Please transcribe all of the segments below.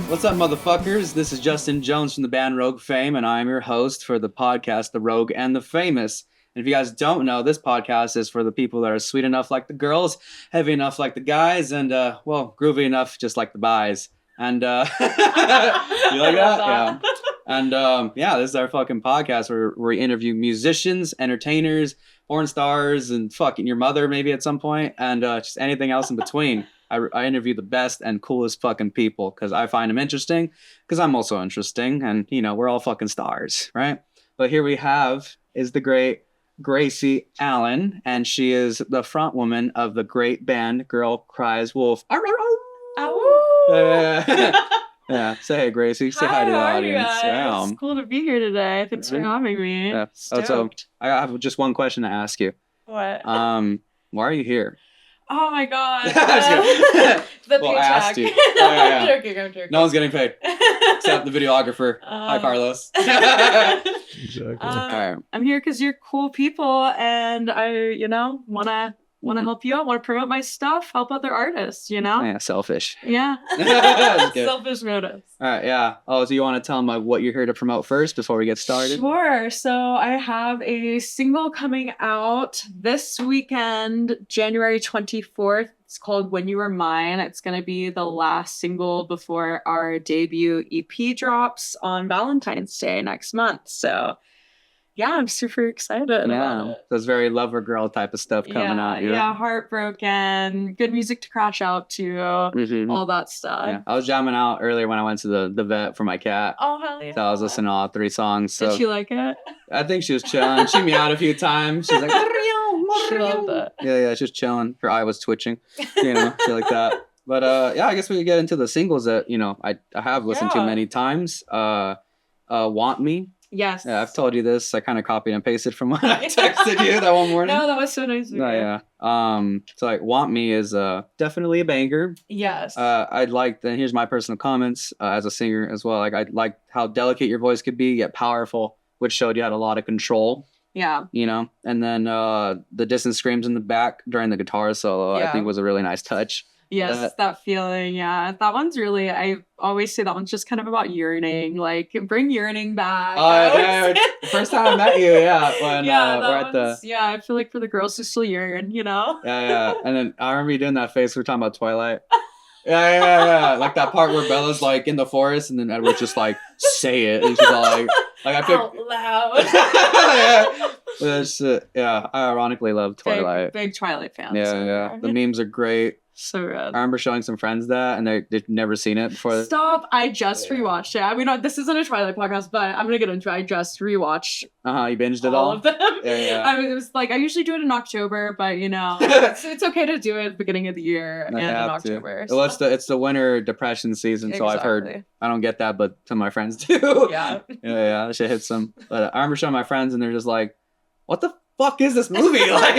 What's up, motherfuckers? This is Justin Jones from the band Rogue Fame, and I'm your host for the podcast, The Rogue and the Famous. And if you guys don't know, this podcast is for the people that are sweet enough like the girls, heavy enough like the guys, and, well, groovy enough just like the buys. And, you like that? Yeah. And, this is our fucking podcast where we interview musicians, entertainers, porn stars, and fucking your mother maybe at some point, and just anything else in between. I interview the best and coolest fucking people because I find them interesting because I'm also interesting, and, you know, we're all fucking stars, right? But here we have is the great Gracie Allen, and she is the front woman of the great band Girl Cries Wolf. Yeah, say hey, Gracie. Say hi to the audience. Yeah. It's cool to be here today. Thanks for having me. Yeah. So I have just one question to ask you. What? Why are you here? Oh my god. The paycheck. I'm joking. No one's getting paid except the videographer. Hi, Carlos. Exactly. All right. I'm here because you're cool people, and I, want to help you out, want to promote my stuff, help other artists, Yeah, selfish. Yeah. Just kidding. Selfish motives. All right, yeah. Oh, so you want to tell them what you're here to promote first before we get started? Sure. So I have a single coming out this weekend, January 24th. It's called When You Were Mine. It's going to be the last single before our debut EP drops on Valentine's Day next month. So yeah, I'm super excited about it. So it's very lover girl type of stuff coming out. Yeah, heartbroken, good music to crash out to, all that stuff. Yeah, I was jamming out earlier when I went to the vet for my cat. Oh, hell yeah. So I was listening to all 3 songs. So did she like it? I think she was chilling. She meowed a few times. She's like, she loved it. Yeah, she's chilling. Her eye was twitching, shit like that. But I guess we could get into the singles that, I have listened to many times. Want Me. Yes. Yeah, I've told you this. I kind of copied and pasted from when I texted you that one morning. No, that was so nice of you. Yeah. So like, Want Me is definitely a banger. Yes. I'd like, and here's my personal comments as a singer as well. Like, I like how delicate your voice could be, yet powerful, which showed you had a lot of control. Yeah. And then the distant screams in the back during the guitar solo, I think was a really nice touch. Yes, that feeling, yeah. That one's really, I always say that one's just kind of about yearning. Like, bring yearning back. The first time I met you, when we're at the... Yeah, I feel like for the girls who still yearn, Yeah. And then I remember you doing that face, we were talking about Twilight. Yeah. Like that part where Bella's like in the forest and then Edward's just like, say it. And she's all like I picked... Out loud. I ironically love Twilight. Big Twilight fan. Yeah. The memes are great. So good. I remember showing some friends that, and they've never seen it before. Stop! I just rewatched it. I mean, this isn't a Twilight podcast, but I'm gonna get into it. I just rewatched. You binged it all of them. Yeah. I mean, it was like I usually do it in October, but it's okay to do it at the beginning of the year and in October. So. Well, it's the winter depression season, so I've heard. I don't get that, but some of my friends do. Yeah. Yeah. That shit hits them. But I remember showing my friends, and they're just like, "What the fuck is this movie?" Like,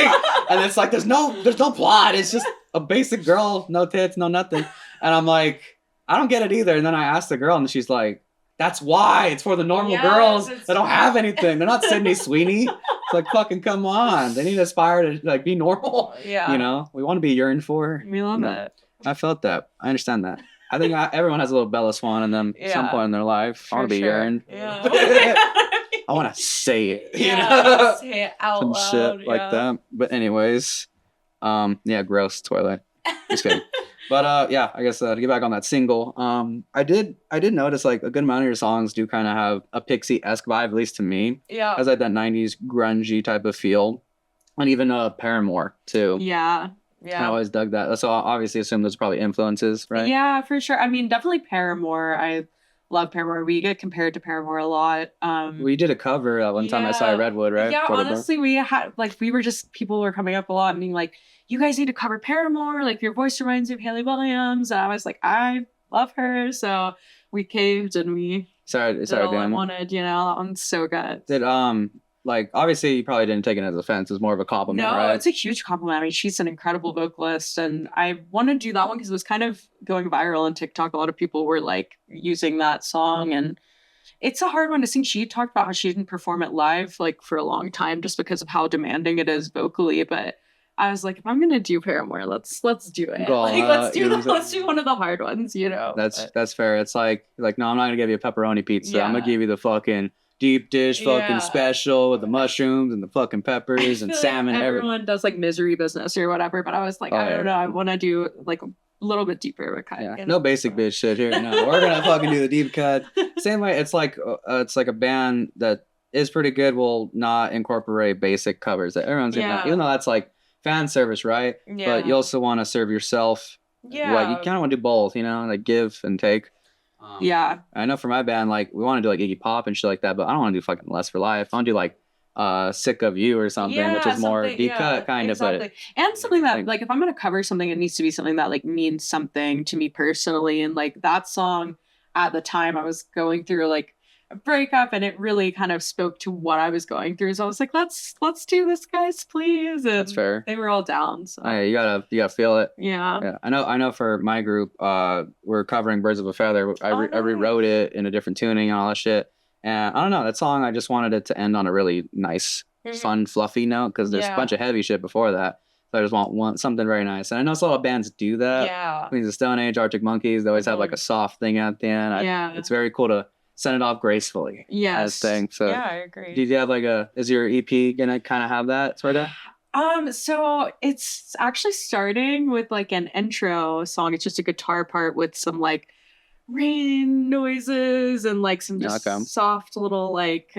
and it's like there's no plot. It's just a basic girl, no tits, no nothing. And I'm like, I don't get it either. And then I asked the girl, and she's like, that's why. It's for the normal girls that don't have anything. They're not Sydney Sweeney. It's like, fucking come on. They need to aspire to like be normal. Yeah. We want to be yearned for. We love it. I felt that. I understand that. I think everyone has a little Bella Swan in them at some point in their life. I want to be yearned. Yeah. I want to say it. Say it out some loud. Shit like that. But anyways, gross Twilight. Just kidding. But I guess to get back on that single, I did notice like a good amount of your songs do kind of have a Pixie-esque vibe, at least to me. Yeah. Has like that 90s grungy type of feel, and even Paramore too. Yeah. I always dug that. So I obviously assume there's probably influences, right? Yeah, for sure. I mean, definitely Paramore. I love Paramore. We get compared to Paramore a lot. We did a cover one time I saw at Redwood, right? Yeah, honestly, we had people were coming up a lot and being like, you guys need to cover Paramore. Like, your voice reminds me of Hayley Williams. And I was like, I love her. So we caved and we did all I wanted. That one's so good. Did obviously you probably didn't take it as offense. It's more of a compliment, right? No, it's a huge compliment. I mean, she's an incredible vocalist, and I wanted to do that one because it was kind of going viral on TikTok. A lot of people were like using that song, and it's a hard one to sing. She talked about how she didn't perform it live like for a long time just because of how demanding it is vocally, but I was like, if I'm gonna do Paramore, let's do it. Go all Like, out, let's do one of the hard ones, you know. But- That's fair. It's like no, I'm not gonna give you a pepperoni pizza. I'm gonna Yeah. give you the fucking deep dish fucking Yeah. special with the mushrooms and the fucking peppers and I feel salmon. like Everything. everyone does like misery business or whatever, but I was like, Oh, I yeah. don't know. I want to do like a little bit deeper, but kind Yeah, of, no basic bitch shit here. No, we're gonna fucking do the deep cut. Same way, it's like a band that is pretty good will not incorporate basic covers that everyone's gonna, Yeah. even though that's like fan service, right? But you also want to serve yourself. Yeah. Like you kind of want to do both, you know, like give and take. Yeah. I know for my band, like we want to do like Iggy Pop and shit like that, but I don't want to do fucking Less for Life. I want to do like Sick of You or something, which is more something- deep cut kind exactly. of, and something that like- like if I'm gonna cover something, it needs to be something that like means something to me personally. And like that song at the time, I was going through like a breakup, and it really kind of spoke to what I was going through. So I was like, let's do this, guys, please. And that's fair. they were all down. So Oh, yeah, you gotta feel it. yeah. Yeah, I know. For my group, we're covering "Birds of a Feather." I nice. rewrote it in a different tuning and all that shit. And I don't know, that song, I just wanted it to end on a really nice, fun, fluffy note because there's a Yeah. bunch of heavy shit before that. So I just want something very nice. And I know a lot of bands do that. Yeah. I mean, the Stone Age, Arctic Monkeys, they always have like a soft thing at the end. Yeah. It's very cool to send it off gracefully. Yes. As thing. So yeah, I agree. do you have like is your EP gonna kind of have that sort of? So it's actually starting with like an intro song. It's just a guitar part with some like rain noises and like some just Okay. soft little like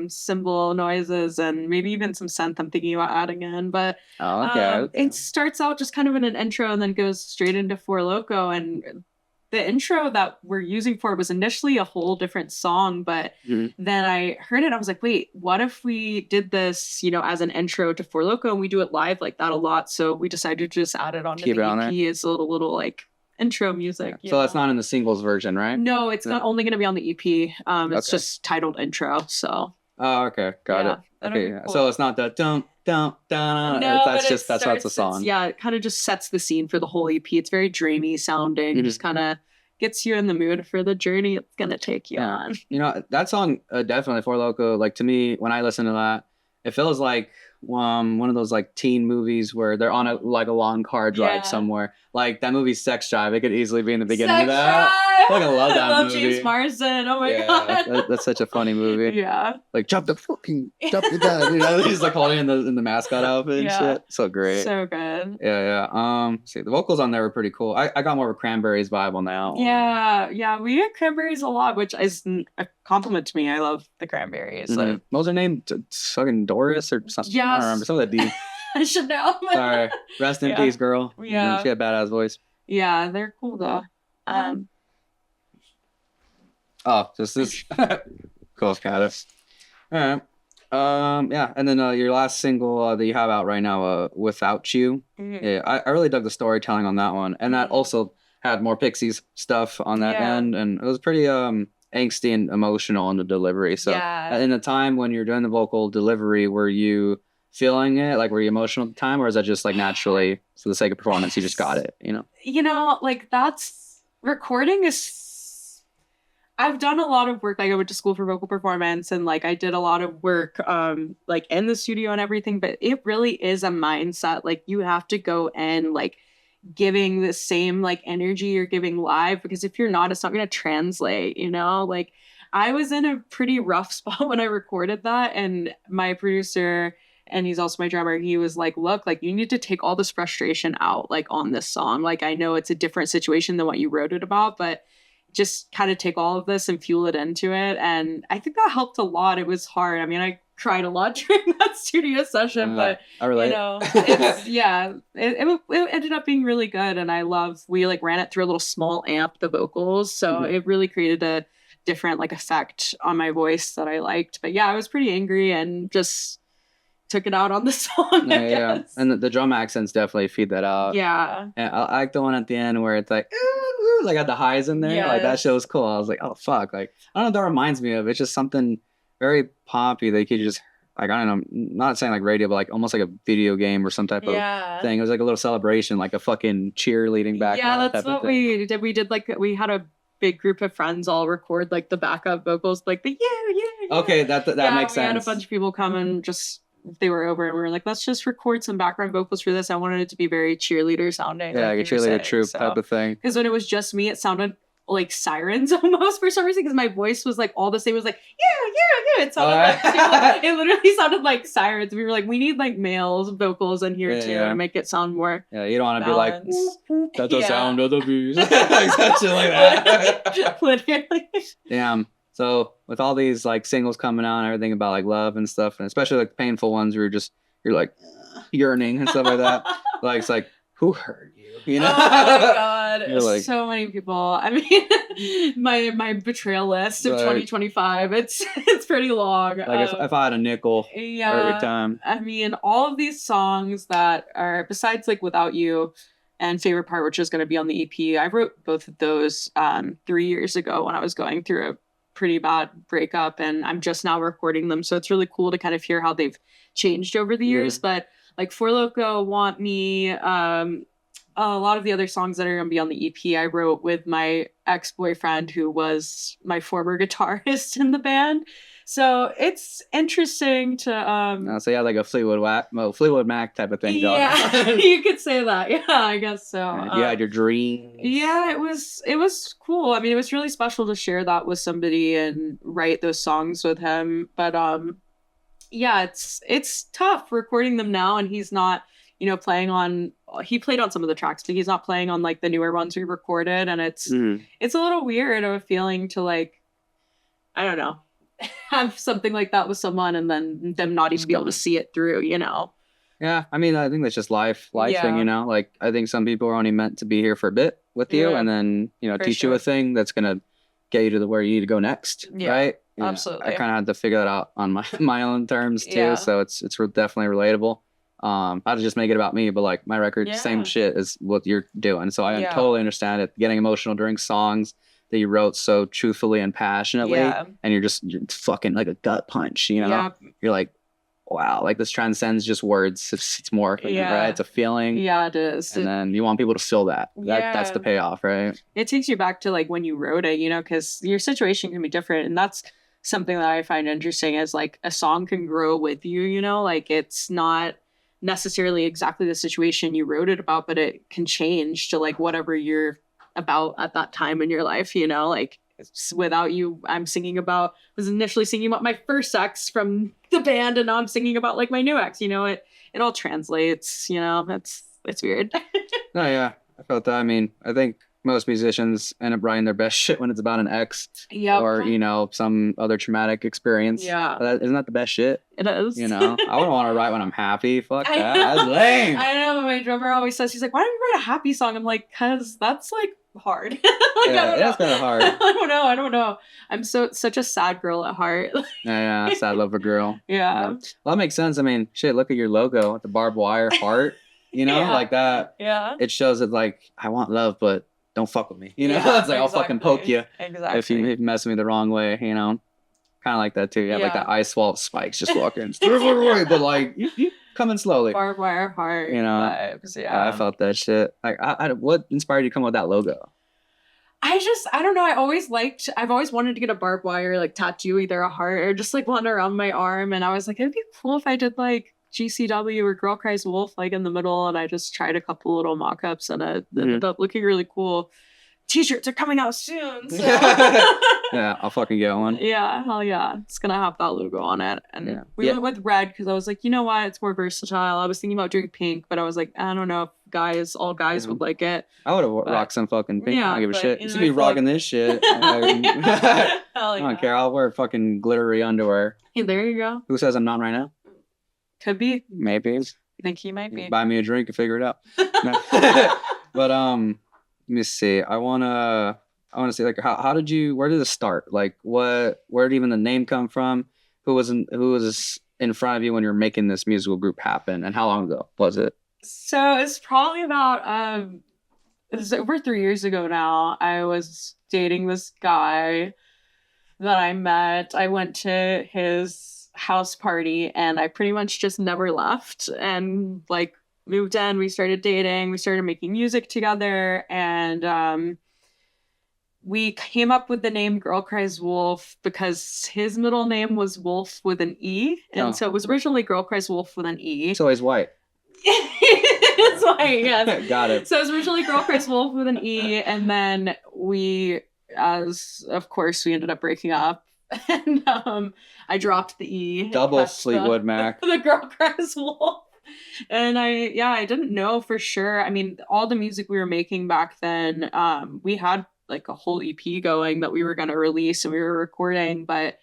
cymbal noises and maybe even some synth I'm thinking about adding in. But Oh, okay. it starts out just kind of in an intro and then goes straight into Four Loko. And the intro that we're using for it was initially a whole different song, but Mhm. then I heard it. I was like, wait, what if we did this, you know, as an intro to Four Loko, and we do it live like that a lot? So we decided to just add it onto Keep the it on EP as a little like intro music. you So that's know? not in the singles version, right? No, it's not only going to be on the EP. It's Okay. just titled intro. So Oh, okay, got it. that'll Okay, be yeah. cool. So it's not the dum dum dum. No, That's but just that's a song. Yeah, it kind of just sets the scene for the whole EP. It's very dreamy sounding. Mhm. Just kind of gets you in the mood for the journey it's gonna take you Yeah. on. You know, that song definitely For Loco. Like to me, when I listen to that, it feels like one of those like teen movies where they're on a long car drive Yeah. somewhere. Like that movie Sex Drive. It could easily be in the beginning of that. Fucking love that I love movie. James Marsden. Oh my Yeah, god. that's such a funny movie. Yeah. Like chop the dad. You know, he's like holding in the mascot outfit and Yeah. shit. So great. So good. Yeah. See, the vocals on there were pretty cool. I got more of a Cranberries vibe on that one. Yeah. We get cranberries a lot, which is a compliment to me. I love the cranberries. Mhm. Like, What was her name? Fucking Doris or something? I Yes. don't remember. Some of that D. I should know. Sorry. Rest in Yeah. peace, girl. Yeah. She had a badass voice. Yeah, they're cool though. Oh, just this. Cool, got it. All right. Yeah, and then your last single that you have out right now, "Without You." Mhm. Yeah, I really dug the storytelling on that one, and that Mhm. also had more Pixies stuff on that Yeah. end, and it was pretty angsty and emotional in the delivery. So, Yeah. in the time when you're doing the vocal delivery, were you feeling it? Like, were you emotional at the time, or is that just like naturally for the sake of performance, you just got it? You know? You know, like that's recording is. I've done a lot of work. Like I went to school for vocal performance, and like I did a lot of work, like in the studio and everything. But it really is a mindset. Like you have to go in like giving the same like energy you're giving live, because if you're not, it's not going to translate. You know, like I was in a pretty rough spot when I recorded that, and my producer. And he's also my drummer. He was like, look, like you need to take all this frustration out like on this song. Like I know it's a different situation than what you wrote it about, but just kind of take all of this and fuel it into it. And I think that helped a lot. It was hard. I mean, I cried a lot during that studio session, but I relate. you know, it's, yeah, it ended up being really good. And we like ran it through a little small amp, the vocals. So Mhm. it really created a different like effect on my voice that I liked. But yeah, I was pretty angry and just took it out on the song. I guess. And the drum accents definitely feed that out. Yeah. And I like the one at the end where it's like, ooh, like got the highs in there. Like that Yes. shit was cool. I was like, oh fuck. Like I don't know what that reminds me of. It's just something very poppy that you could just like, I don't know, not saying like radio, but like almost like a video game or some type of Yeah. thing. It was like a little celebration, like a fucking cheerleading background. Yeah, that's type of what thing. we did. We had a big group of friends all record like the backup vocals, like the yeah. Okay, that Yeah, makes we had a sense. bunch of people come and just they were over and we were like, let's just record some background vocals for this. I wanted it to be very cheerleader sounding. Yeah, like a cheerleader troop type of thing. Because when it was just me, it sounded like sirens almost for some reason, because my voice was like all the same. It was like, yeah. It sounded like, it literally sounded like sirens. We were like, we need like males vocals in here too to make it sound more. Yeah, you don't want to be like, that's the sound of the bees. Like shit like that. Literally. Damn. So with all these like singles coming out and everything about like love and stuff, and especially like the painful ones where you're like yearning and stuff like that. Like it's like, who hurt you? You know? Oh my god. You're like, so many people. I mean, my betrayal list of 2025, it's pretty long. Like if I had a nickel every time. I mean, all of these songs that are, besides like Without You and Favorite Part, which is going to be on the EP, I wrote both of those 3 years ago when I was going through a pretty bad breakup, and I'm just now recording them. So it's really cool to kind of hear how they've changed over the years. But like For Loco, Want Me, a lot of the other songs that are going to be on the EP, I wrote with my ex-boyfriend who was my former guitarist in the band. So it's interesting to... so you had like a Fleetwood Mac type of thing going on. Yeah, you could say that. Yeah, I guess so. You had your dreams. Yeah, it was cool. I mean, it was really special to share that with somebody and write those songs with him. But yeah, it's tough recording them now, and he's not... he played on some of the tracks, but he's not playing on like the newer ones we recorded, and it's a little weird of a feeling to like, I don't know, have something like that with someone and then them not even be able to see it through, you know? Yeah, I mean, I think that's just life thing, you know? Like, I think some people are only meant to be here for a bit with you and then, teach you a thing that's going to get you to where you need to go next, right? Absolutely. I kind of had to figure that out on my own terms too, so it's definitely relatable. I had to just make it about me, but like my record, same shit as what you're doing. So I totally understand it. Getting emotional during songs that you wrote so truthfully and passionately, and you're fucking like a gut punch, you know? Yeah. You're like, wow, like this transcends just words. It's more, right? It's a feeling. Yeah, it is. And then you want people to feel that. That's the payoff, right? It takes you back to like when you wrote it, because your situation can be different, and that's something that I find interesting is like a song can grow with you, like it's not necessarily exactly the situation you wrote it about, but it can change to like whatever you're about at that time in your life, like Without You, was initially singing about my first ex from the band, and now I'm singing about like my new ex, it all translates, it's weird. No, yeah, I felt that. I mean, I think most musicians end up writing their best shit when it's about an ex or, some other traumatic experience. Yeah. Isn't that the best shit? It is. I wouldn't want to write when I'm happy. Fuck that. That's lame. I know. My drummer always says, he's like, why don't you write a happy song? I'm like, because that's like hard. That's kind of hard. I don't know. I'm such a sad girl at heart. Yeah, sad lover girl. Yeah. Well, that makes sense. I mean, shit, look at your logo with the barbed wire heart, like that. Yeah. It shows that like, I want love, but don't fuck with me. It's like, I'll fucking poke you. Exactly. If you mess with me the wrong way, kind of like that too. You have like that ice wall of spikes just walking. But like, you coming slowly. Barbed wire heart vibes. Yeah. I felt that shit. Like, what inspired you to come up with that logo? I don't know. I've always wanted to get a barbed wire like tattoo, either a heart or just like one around my arm. And I was like, it'd be cool if I did like GCW or Girl Cries Wolf like in the middle, and I just tried a couple little mock-ups, and it ended up looking really cool. T-shirts are coming out soon, so. Yeah, I'll fucking get one. Yeah, hell yeah. It's gonna have that logo on it. And we went with red because I was like, you know what, it's more versatile. I was thinking about doing pink, but I was like, I don't know if all guys would like it. I would have rocked some fucking pink. I don't give a shit. You should be rocking this shit. I don't care. I'll wear fucking glittery underwear. Yeah, there you go. Who says I'm not right now? Could be. Maybe. I think he might be. Buy me a drink and figure it out. But let me see. I wanna see like where did it start? Like where did even the name come from? Who was in front of you when you were making this musical group happen, and how long ago was it? So it's probably about it's over 3 years ago now. I was dating this guy that I met. I went to his house party and I pretty much just never left, and like moved in. We started dating, we started making music together, and we came up with the name Girl Cries Wolf because his middle name was Wolf with an E. And so it was originally Girl Cries Wolf with an E. So he's white. It's white, yes. Got it. So it was originally Girl Cries Wolf with an E. And then we ended up breaking up. And I dropped the E. Double Fleetwood Mac. The Girl Cries Wolf. And I didn't know for sure. I mean, all the music we were making back then, we had like a whole EP going that we were going to release and we were recording, but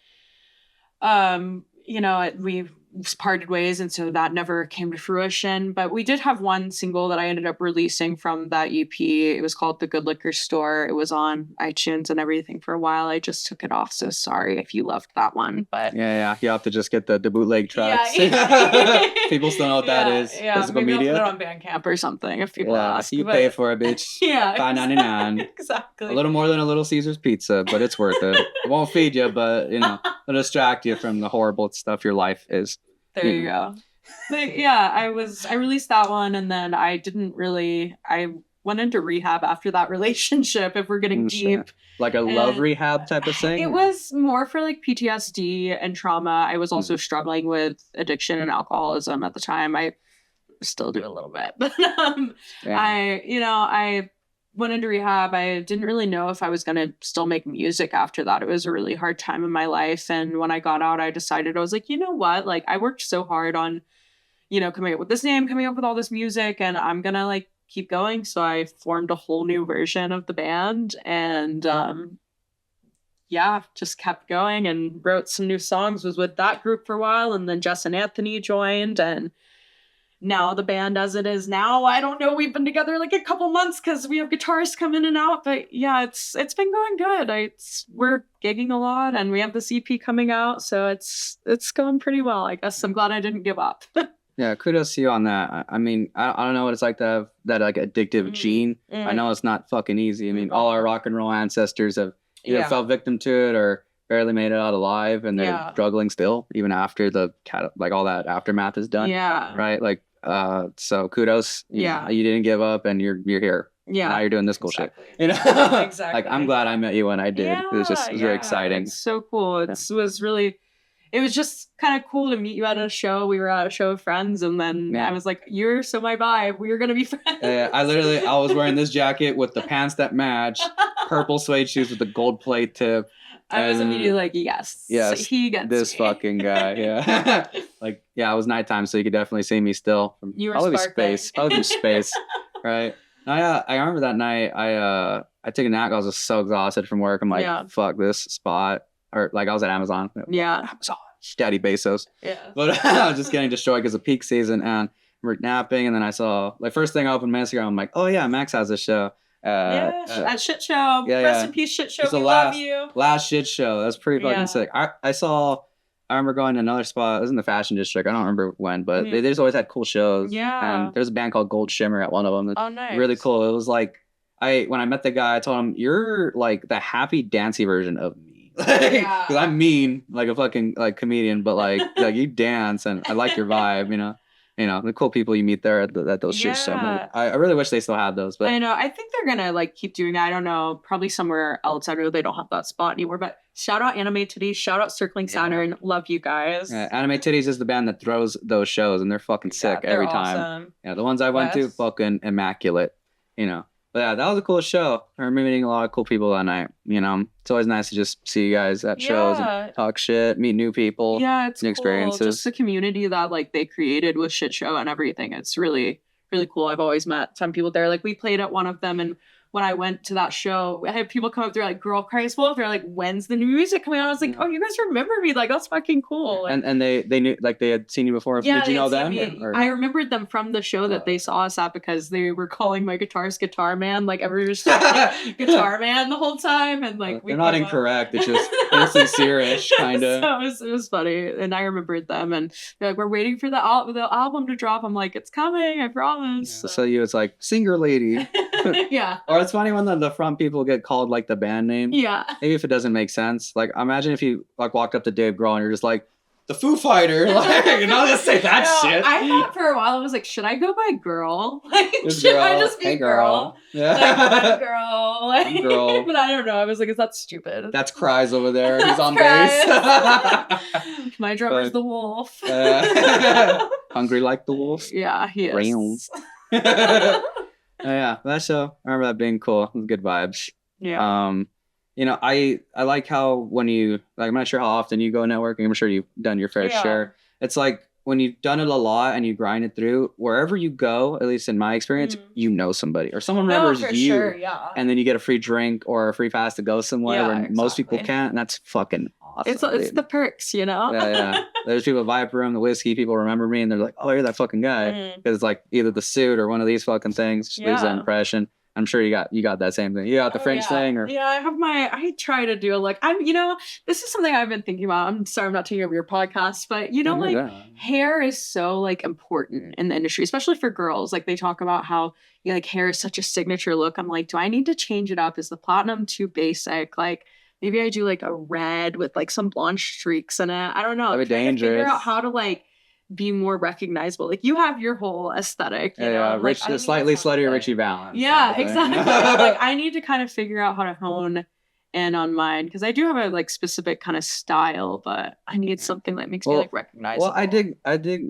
we parted ways, and so that never came to fruition. But we did have one single that I ended up releasing from that EP. It was called The Good Liquor Store. It was on iTunes and everything for a while. I just took it off, so sorry if you loved that one. But yeah, you have to just get the bootleg tracks. Yeah. People still know what that is. Yeah, physical maybe media. I'll put it on Bandcamp or something if people ask. You pay for it, bitch. Yeah, $5.99. Exactly. A little more than a Little Caesars pizza, but it's worth it. It won't feed you, but it'll distract you from the horrible stuff your life is. There you go. But yeah, I released that one, and then I went into rehab after that relationship, if we're getting deep. Like a love rehab type of thing? It was more for like PTSD and trauma. I was also struggling with addiction and alcoholism at the time. I still do a little bit. But I went into rehab. I didn't really know if I was going to still make music after that. It was a really hard time in my life. And when I got out, I decided, I was like, you know what? Like, I worked so hard on, coming up with this name, coming up with all this music, and I'm going to like keep going. So I formed a whole new version of the band and, just kept going and wrote some new songs, was with that group for a while. And then Jess and Anthony joined, and now the band as it is now, I don't know, we've been together like a couple months because we have guitarists come in and out, but yeah, it's been going good. We're gigging a lot, and we have this EP coming out, so it's going pretty well. I guess I'm glad I didn't give up. Yeah, kudos to you on that. I mean, I don't know what it's like to have that like addictive gene. I know it's not fucking easy. I mean, all our rock and roll ancestors have either fell victim to it or barely made it out alive, and they're struggling still, even after all that aftermath is done. Yeah. Right? Like, so kudos. You didn't give up, and you're here. Yeah. Now you're doing this cool shit. Exactly. Like, I'm glad I met you when I did. Yeah, it was very exciting. It's so cool. It was just kind of cool to meet you at a show. We were at a show of friends, and then I was like, you're so my vibe. We're going to be friends. I was wearing this jacket with the pants that match, purple suede shoes with the gold plate tip. I was immediately like, yes, he gets this me. fucking guy. Yeah. It was nighttime, so you could definitely see me still. You were probably sparkling. space, right? I remember that night, I took a nap. I was just so exhausted from work. I'm like, fuck this spot. Or like I was at Amazon. Yeah. Amazon. Daddy Bezos. Yeah. But I was just getting destroyed because of peak season, and we're napping, and then I saw, like, first thing I opened my Instagram, I'm like, oh yeah, Max has a show. At Shit Show. Rest in peace, Shit Show. We love you. Last Shit Show. That's pretty fucking sick. I remember going to another spot. It was in the Fashion District. I don't remember when, but they just always had cool shows. Yeah. And there's a band called Gold Shimmer at one of them. Oh, nice. Really cool. It was like, when I met the guy, I told him, you're like the happy, dancey version of me. Because I'm mean, like a fucking like comedian, but like you dance, and I like your vibe, the cool people you meet there at those shit shows. I really wish they still had those, but I know. I think they're gonna like keep doing that. I don't know, probably somewhere else. I know they don't have that spot anymore. But shout out Anime Titties, shout out Circling Saturn, love you guys. Anime Titties is the band that throws those shows, and they're fucking sick every time. Awesome. Yeah, the ones I went to, fucking immaculate. But yeah, that was a cool show. I remember meeting a lot of cool people that night. It's always nice to just see you guys at shows and talk shit, meet new people. Yeah, it's new experiences. Cool. Just the community that like they created with Shit Show and everything. It's really, really cool. I've always met some people there. Like we played at one of them, and when I went to that show, I had people come up there like, Girl Cries Wolf. They're like, when's the new music coming out? I was like, oh, you guys remember me? Like, that's fucking cool. And they knew, like, they had seen you before. Yeah, did you know them? I remembered them from the show that they saw us at, because they were calling my guitarist Guitar Man. Like, everybody was saying Guitar Man the whole time. And like, they're not incorrect. It's just insincere-ish, kind of. So it was funny. And I remembered them. And they're like, we're waiting for the album to drop. I'm like, it's coming, I promise. Yeah. So it's like, Singer Lady. Yeah. Or it's funny when the front people get called like the band name. Yeah. Maybe if it doesn't make sense. Like, imagine if you like walked up to Dave Grohl and you're just like, the Foo Fighter. Like, you're not gonna say that No, shit. I thought for a while, I was like, should I go by girl? Like, Just should girl. I just be Hey, girl? Yeah. Like, I'm girl. Like, I'm girl. But I don't know. I was like, is that stupid? That's Cries over there. He's on Cries. bass. My drummer's the wolf. Hungry like the wolf. Yeah, he is. Yeah, that show. I remember that being cool. It was good vibes. Yeah. You know, I like how when you like, I'm not sure how often you go networking. I'm sure you've done your fair Yeah. share. It's like when you've done it a lot and you grind it through, wherever you go, at least in my experience, you know somebody or someone remembers for you. sure, yeah. And then you get a free drink or a free pass to go somewhere Yeah, where most people exactly. can't, and that's fucking awesome. It's the perks, you know? Yeah. There's people at Viper Room, the whiskey, people remember me and they're like, oh, you're that fucking guy. Because it's like either the suit or one of these fucking things just leaves that impression. I'm sure you got that same thing. You got the French thing or yeah, I try to do like this is something I've been thinking about. I'm sorry I'm not taking over your podcast, but hair is so like important in the industry, especially for girls. Like they talk about how like hair is such a signature look. I'm like, do I need to change it up? Is the platinum too basic? Like maybe I do like a red with like some blonde streaks in it. I don't know. That'd be dangerous. Figure out how to like be more recognizable. Like you have your whole aesthetic. You know? Rich, like, slightly sluttier Richie Valens. Yeah, exactly. Like I need to kind of figure out how to hone in on mine because I do have a like specific kind of style, but I need something that makes me like recognizable. Well, I dig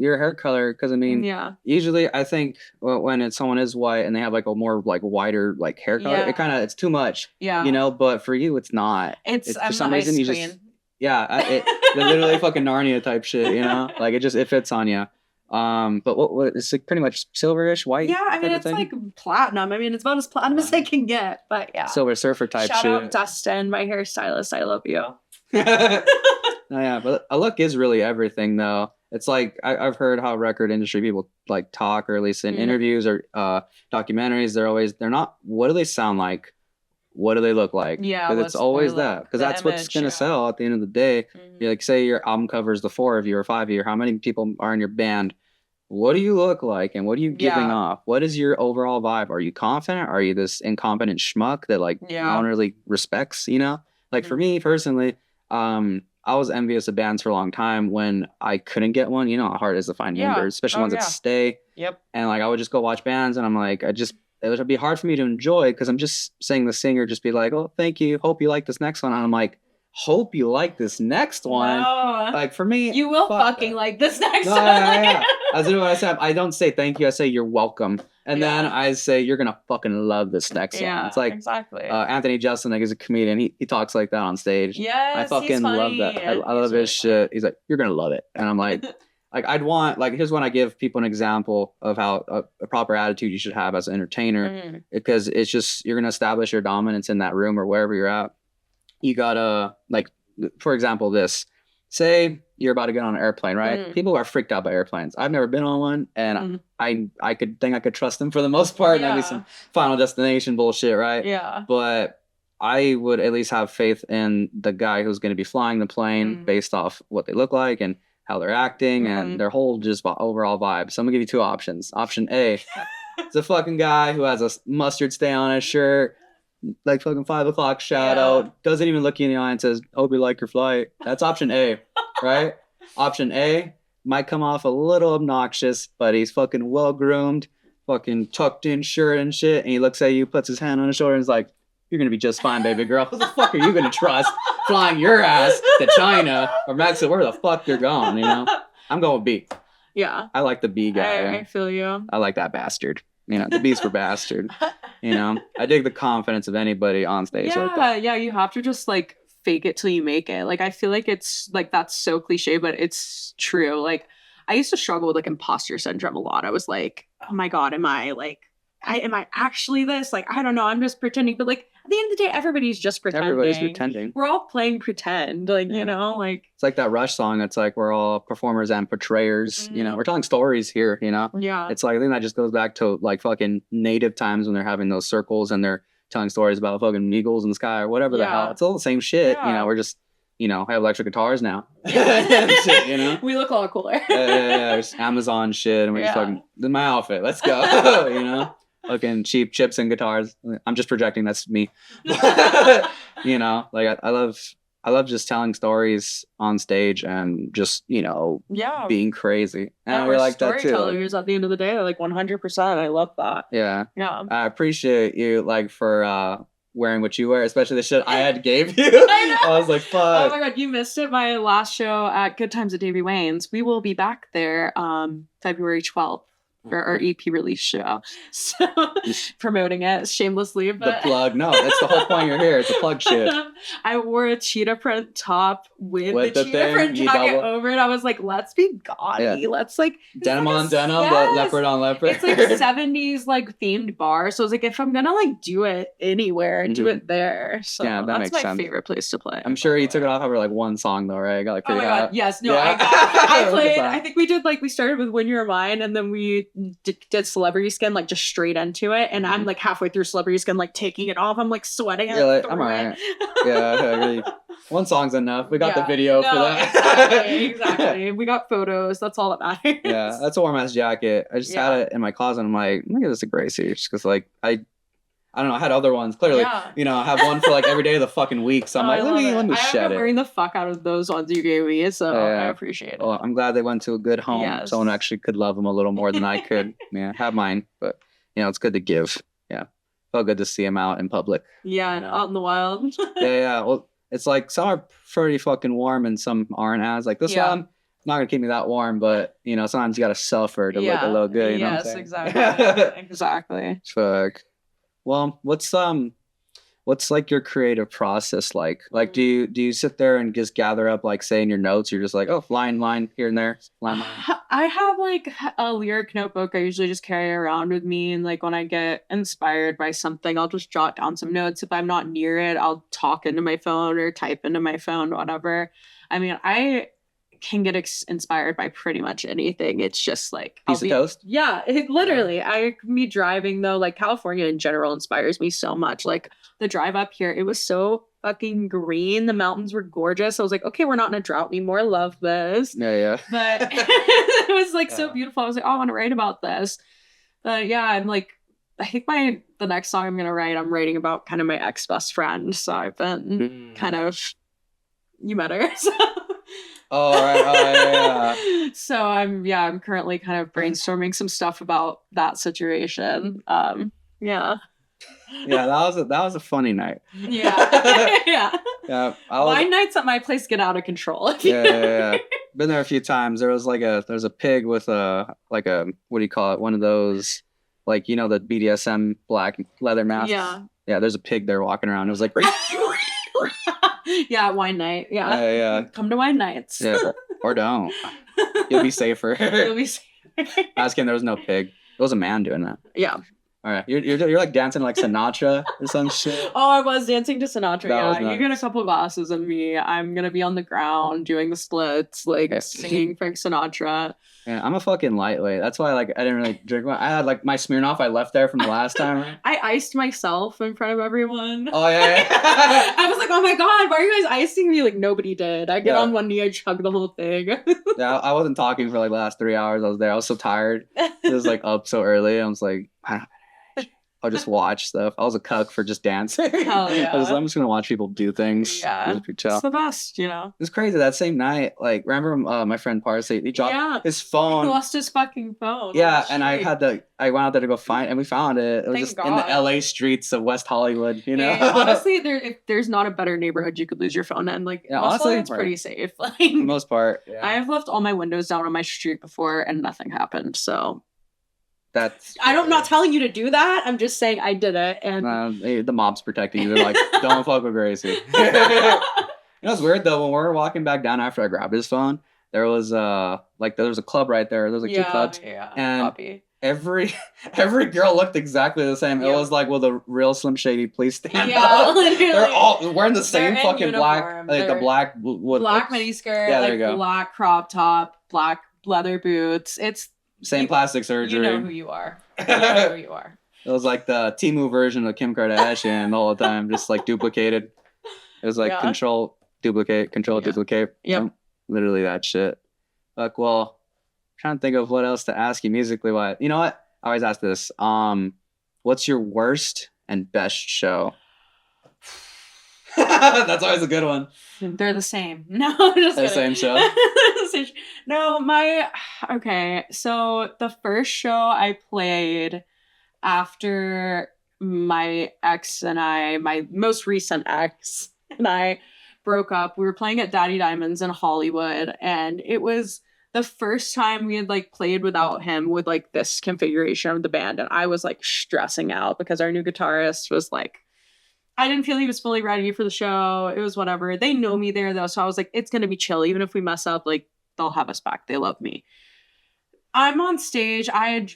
your hair color because I mean, usually I think when someone is white and they have like a more like wider like hair color, it's too much. Yeah, you know. But for you, it's not. It's for some reason you just. Yeah, they're literally fucking Narnia type shit, you know? Like it fits on you. But what it's like pretty much silverish white. Yeah, I mean it's like platinum. I mean it's about as platinum as I can get, but yeah. Silver surfer type shit. Shout out Dustin, my hairstylist. I love you. Yeah, but a look is really everything though. It's like I've heard how record industry people like talk, or at least in interviews or documentaries, they're not what do they sound like? What do they look like? Yeah, because it's always that. Because that's what's gonna sell at the end of the day. You like say your album covers the 4 of you or 5 of you. How many people are in your band? What do you look like, and what are you giving off? What is your overall vibe? Are you confident? Are you this incompetent schmuck that like no one really respects? You know, like for me personally, I was envious of bands for a long time when I couldn't get one. You know how hard it is to find members, especially ones that stay. Yep. And like I would just go watch bands, and I'm like, it would be hard for me to enjoy because I'm just saying the singer just be like, oh, thank you. Hope you like this next one. And I'm like, hope you like this next one. No. Like for me, you will fucking like this next one. Yeah. That's what I said. I don't say thank you. I say you're welcome. And then I say you're going to fucking love this next one. It's like exactly. Anthony Justin, like, is a comedian. He talks like that on stage. Yes, I fucking love that. I love his shit. He's like, you're going to love it. And I'm like... Like I'd want, like, here's when I give people an example of how a proper attitude you should have as an entertainer, because it's just, you're going to establish your dominance in that room or wherever you're at. You gotta, like, for example, say you're about to get on an airplane, right? People are freaked out by airplanes. I've never been on one, and I could trust them for the most part. And that'd be some Final Destination bullshit, right? Yeah. But I would at least have faith in the guy who's going to be flying the plane based off what they look like and how they're acting and their whole just overall vibe. So I'm gonna give you 2 options. Option A, it's a fucking guy who has a mustard stain on his shirt, like fucking 5 o'clock shadow, doesn't even look you in the eye and says, hope you like your flight. That's option A, right? Option A might come off a little obnoxious, but he's fucking well-groomed, fucking tucked in shirt and shit, and he looks at you, puts his hand on his shoulder and is like, you're gonna be just fine, baby girl. Who the fuck are you gonna trust flying your ass to China or Mexico, where the fuck you're going, you know? I'm going B. Yeah. I like the B guy. I feel you. I like that bastard. You know, the B's for bastard. You know? I dig the confidence of anybody on stage like that. Yeah, you have to just like fake it till you make it. Like I feel like it's like that's so cliche, but it's true. Like I used to struggle with like imposter syndrome a lot. I was like, oh my God, am I actually this? Like, I don't know, I'm just pretending. But like at the end of the day, everybody's just pretending. Everybody's pretending. We're all playing pretend. Like, you know, like it's like that Rush song. It's like we're all performers and portrayers. You know, we're telling stories here, you know? Yeah. It's like I think that just goes back to like fucking native times when they're having those circles and they're telling stories about fucking eagles in the sky or whatever the hell. It's all the same shit. You know, we're just, you know, have electric guitars now. Shit, you know? We look a lot cooler. There's Amazon shit and we're just fucking, this is my outfit. Let's go. You know? Fucking cheap chips and guitars. I'm just projecting. That's me. You know, like I love I love just telling stories on stage and just, Yeah. being crazy. And Yeah, we we're like that too. storytellers at the end of the day, like 100%. I love that. Yeah. Yeah. I appreciate you like for wearing what you wear, especially the shit I had gave you. I know. I was like, Oh fuck. my god, you missed it. My last show at Good Times at Davy Wayne's. We will be back there February 12th for our EP release show. So promoting it shamelessly. The But plug. No, that's the whole point you're here. It's a plug shit. I wore a cheetah print top with the cheetah thing, print you jacket double- over it. I was like, let's be gaudy. Yeah. Let's like Denim like on a- denim, but yes. leopard on leopard. It's like 70s like themed bar. So I was like, if I'm gonna like do it anywhere, do it there. So Yeah, that that's makes my sense. favorite place to play. I'm sure you took it off over like one song though, right? I got like Oh pretty my hot. god, yes. No, Yeah. I played, Sorry. I think we started with When You're Mine and then we did Celebrity Skin like just straight into it. And I'm like halfway through Celebrity Skin, like taking it off. I'm like sweating. You're like, I'm alright. Yeah, I agree. One song's enough. We got the video for that. Exactly. We got photos. That's all that matters. Yeah, that's a warm ass jacket. I just had it in my closet. I'm like, look at this a Gracie, just because like I don't know. I had other ones. Clearly, I have one for like every day of the fucking week. So I'm like, let me shed it. I'm wearing the fuck out of those ones you gave me, so I appreciate it. Well, I'm glad they went to a good home. Yes. Someone actually could love them a little more than I could. Yeah, have mine, but it's good to give. Yeah, felt good to see them out in public. Yeah, and out in the wild. Yeah. Well, it's like some are pretty fucking warm and some aren't as. Like this one, not gonna keep me that warm, but sometimes you gotta suffer to look a little good. You know what I'm saying? Exactly. Exactly. Fuck. Well, what's like your creative process like? Like, do you sit there and just gather up like say in your notes? You're just like, oh, line here and there, line. I have like a lyric notebook I usually just carry around with me, and like when I get inspired by something, I'll just jot down some notes. If I'm not near it, I'll talk into my phone or type into my phone, whatever. I mean, I can get inspired by pretty much anything. It's just like piece of toast. Yeah, literally. I can be driving though. Like California in general inspires me so much. Like the drive up here, it was so fucking green. The mountains were gorgeous. I was like, okay, we're not in a drought anymore. Love this. Yeah. But it was like so beautiful. I was like, oh, I want to write about this. But yeah, I'm like, I think the next song I'm gonna write, I'm writing about kind of my ex best friend. So I've been kind of, you met her. So. Oh, right. Oh, yeah. So I'm currently kind of brainstorming some stuff about that situation. Yeah. Yeah, that was a funny night. Yeah. Yeah. Wine nights at my place get out of control. Yeah. Been there a few times. There's a pig with a what do you call it? One of those like the BDSM black leather masks. Yeah, there's a pig there walking around. It was like yeah, wine night. Yeah. Come to wine nights. Yeah. Or don't. You'll be safer. You'll be safer. Asking there was no pig. It was a man doing that. Yeah. All right. You're like dancing like Sinatra or some shit. Oh, I was dancing to Sinatra. That was You nice. get a couple glasses of me. I'm gonna be on the ground doing the splits, like singing Frank Sinatra. Yeah, I'm a fucking lightweight. That's why I didn't really drink. I had like my Smirnoff I left there from the last time. Right? I iced myself in front of everyone. Oh yeah. I was like, oh my god, why are you guys icing me? Like nobody did. I get on one knee, I chug the whole thing. Yeah, I wasn't talking for like the last 3 hours I was there. I was so tired. It was like up so early. I was like, I'll just watch stuff. I was a cuck for just dancing. Hell yeah. I'm just gonna watch people do things. Yeah, it's the best, It's crazy. That same night, like remember my friend Parsley, he dropped his phone. He lost his fucking phone. Yeah, and I went out there to go find, and we found it. It was just in the LA streets of West Hollywood. Yeah, honestly, if there's not a better neighborhood you could lose your phone in. Like, honestly, it's pretty safe. Like, for the most part. Yeah. I have left all my windows down on my street before, and nothing happened. So. I'm not telling you to do that. I'm just saying I did it, and the mob's protecting you. They're like, don't fuck with Gracie. It's weird though. When we were walking back down after I grabbed his phone, there was there was a club right there. There was like two clubs, and copy. every girl looked exactly the same. It was like with a real Slim Shady police stand. Yeah, literally. They're all wearing the same fucking uniform. black, the black black miniskirt, yeah, there you go. Black crop top, black leather boots. It's same plastic surgery. You know who you are. You know who you are. It was like the Temu version of Kim Kardashian all the time, just like duplicated. It was like control, duplicate, duplicate. Yep. Literally that shit. Like, well, I'm trying to think of what else to ask you musically. What? You know what? I always ask this. What's your worst and best show? That's always a good one. They're the same. No, just The kidding. same show. No, okay. So the first show I played after my my most recent ex and I broke up, we were playing at Daddy Diamonds in Hollywood, and it was the first time we had like played without him with like this configuration of the band, and I was like stressing out because our new guitarist was like, I didn't feel he was fully ready for the show. It was whatever. They know me there though, so I was like, it's gonna be chill. Even if we mess up, like they'll have us back. They love me. I'm on stage. I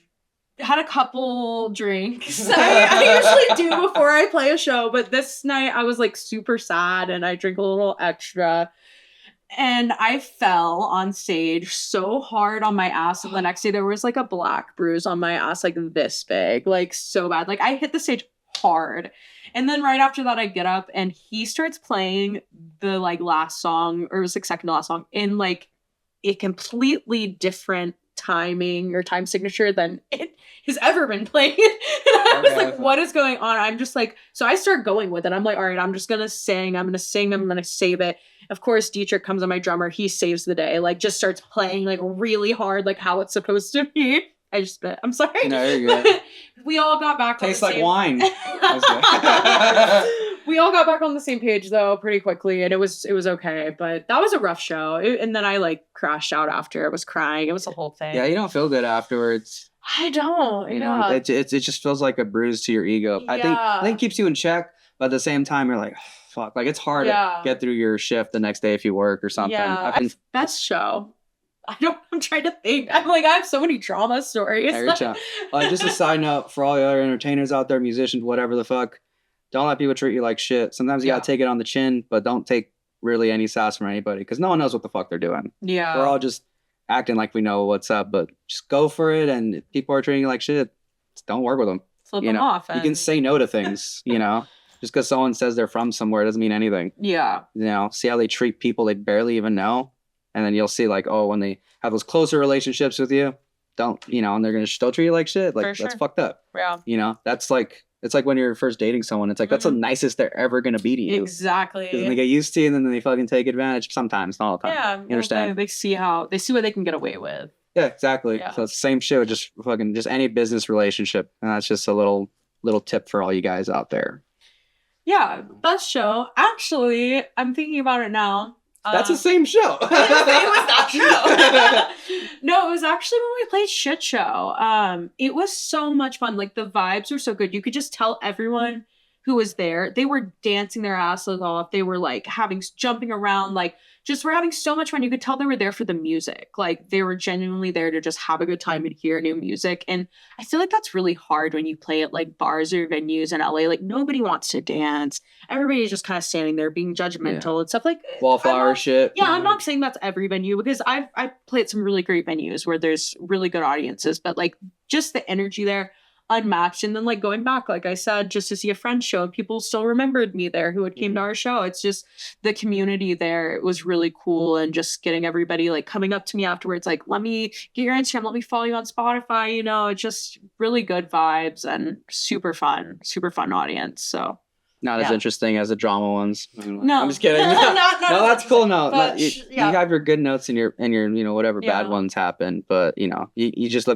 had a couple drinks. I usually do before I play a show, but this night I was like super sad and I drink a little extra. And I fell on stage so hard on my ass. And the next day there was like a black bruise on my ass, like this big, like so bad. Like I hit the stage hard. And then right after that I get up and he starts playing the like last song, or it was like second to last song, in like a completely different timing or time signature than it has ever been played. And I was like, what is going on? I'm just like, so I start going with it. I'm like, all right, I'm just gonna sing, I'm gonna save it. Of course, Dietrich comes on, my drummer, he saves the day, like just starts playing like really hard, like how it's supposed to be. I just spit. I'm sorry. No, you're good. We all got back. Tastes like wine. We all got back on the same page though pretty quickly, and it was okay. But that was a rough show, and then I like crashed out after. I was crying. It was the whole thing. Yeah, you don't feel good afterwards. I don't. You know, it just feels like a bruise to your ego. I think it keeps you in check, but at the same time, you're like, oh, fuck. Like it's hard to get through your shift the next day if you work or something. Yeah, best show. I'm trying to think. I'm like, I have so many drama stories. Just a side note for all the other entertainers out there, musicians, whatever the fuck, don't let people treat you like shit. Sometimes you gotta take it on the chin, but don't take really any sass from anybody because no one knows what the fuck they're doing. Yeah. We're all just acting like we know what's up, but just go for it. And if people are treating you like shit, just don't work with them. Flip them off. You can say no to things, Just because someone says they're from somewhere doesn't mean anything. Yeah. See how they treat people they barely even know. And then you'll see like, oh, when they have those closer relationships with you, and they're going to still treat you like shit. Like that's fucked up. Yeah. That's like, it's like when you're first dating someone, it's like, that's the nicest they're ever going to be to you. Exactly. And they get used to you and then they fucking take advantage sometimes, not all the time. Yeah. You understand? They see what they can get away with. Yeah, exactly. Yeah. So it's the same shit with just any business relationship. And that's just a little tip for all you guys out there. Yeah. Best show. Actually, I'm thinking about it now. That's the same show. It was that show. No, it was actually when we played Shit Show. It was so much fun. Like the vibes were so good. You could just tell everyone who was there, they were dancing their asses off. They were like jumping around, like just were having so much fun. You could tell they were there for the music. Like they were genuinely there to just have a good time and hear new music. And I feel like that's really hard when you play at like bars or venues in LA. Like nobody wants to dance. Everybody's just kind of standing there being judgmental and stuff like wallflower shit. Yeah, I'm not saying that's every venue because I play at some really great venues where there's really good audiences, but like just the energy there, unmatched. And then like going back, like I said, just to see a friend show and people still remembered me there who had came to our show. It's just the community there. It was really cool. And just getting everybody like coming up to me afterwards, like, let me get your Instagram, let me follow you on Spotify, just really good vibes and super fun audience. So not as interesting as the drama ones. No, I'm just kidding. not no, that's cool. No, you have your good notes and your whatever bad ones happen, but you just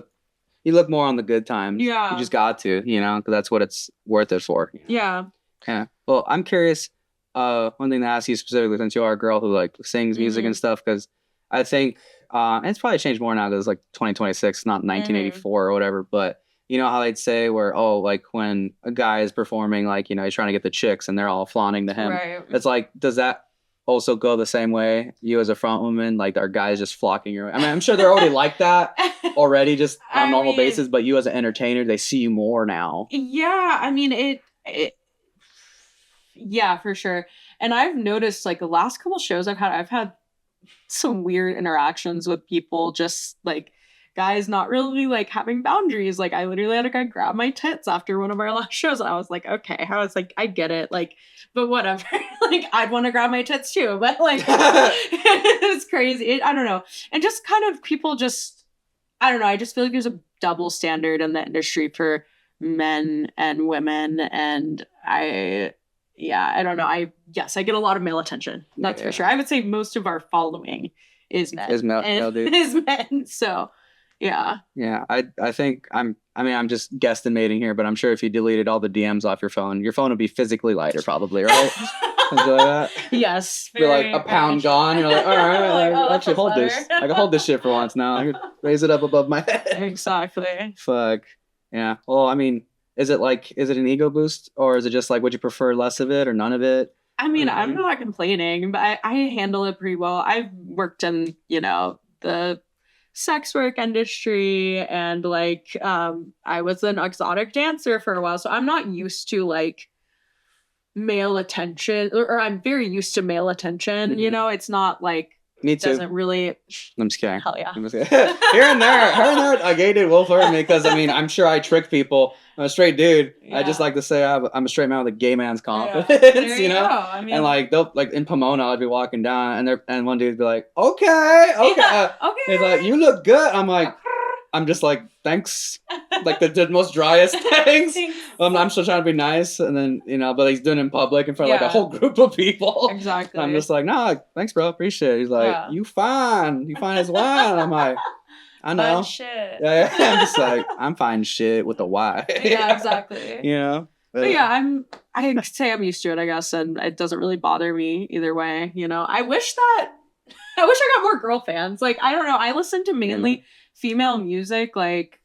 you look more on the good times. Yeah. You just got to, because that's what it's worth it for. Yeah. Yeah. Well, I'm curious, one thing to ask you specifically, since you are a girl who like sings music and stuff, because I think, and it's probably changed more now because it's like 2026, not 1984 or whatever, but you know how they'd say where, like when a guy is performing, like, he's trying to get the chicks and they're all flaunting to him. Right. It's like, does that also go the same way? You as a front woman, like are guys just flocking your way? I mean, I'm sure they're already like that already just on a normal basis, but you as an entertainer, they see you more now. Yeah. I mean, yeah, for sure. And I've noticed like the last couple shows I've had some weird interactions with people, just like guys not really like having boundaries. Like I literally had a guy grab my tits after one of our last shows and I was like, okay. I was like, I get it, like, but whatever. Like I'd want to grab my tits too, but like it's crazy. I don't know. And just kind of people just, I don't know, I just feel like there's a double standard in the industry for men and women, and I yeah, I don't know. I get a lot of male attention. That's for sure. I would say most of our following is men. Is male dude. Is men. So yeah. Yeah, I think I'm just guesstimating here, but I'm sure if you deleted all the DMs off your phone would be physically lighter, probably, right? Something like that. Yes. Be like a pound gone. You're like, all right, Like, actually hold better. this. I can hold this shit for once now. I can raise it up above my head. Exactly. Fuck. Yeah. Well, I mean, is it an ego boost, or is it just like, would you prefer less of it or none of it? I mean, I'm not complaining, but I handle it pretty well. I've worked in, the sex work industry, and like I was an exotic dancer for a while, so I'm not used to like male attention, or I'm very used to male attention. It's not like Me too. doesn't really. I'm just kidding. Hell yeah. I'm just kidding. Here and there, a gay dude will flirt with me because I mean, I'm sure I trick people. I'm a straight dude. Yeah. I just like to say I'm a straight man with a gay man's confidence. There you know. go. I mean, And like they'll like in Pomona, I'd be walking down, and one dude'd be like, "Okay." okay. He's like, "You look good." I'm just like, "Thanks." Like the most driest things. I'm still trying to be nice, and then but he's doing it in public in front of like a whole group of people. Exactly. I'm just like, "Nah, thanks, bro. Appreciate it." He's like, "You fine as well." And I'm like, "I know." Fun shit. Yeah. I'm just like, I'm fine shit with a Y. Yeah, exactly. But yeah, I'd say I'm used to it, I guess, and it doesn't really bother me either way. I wish I got more girl fans. Like, I don't know. I listen to mainly female music, like,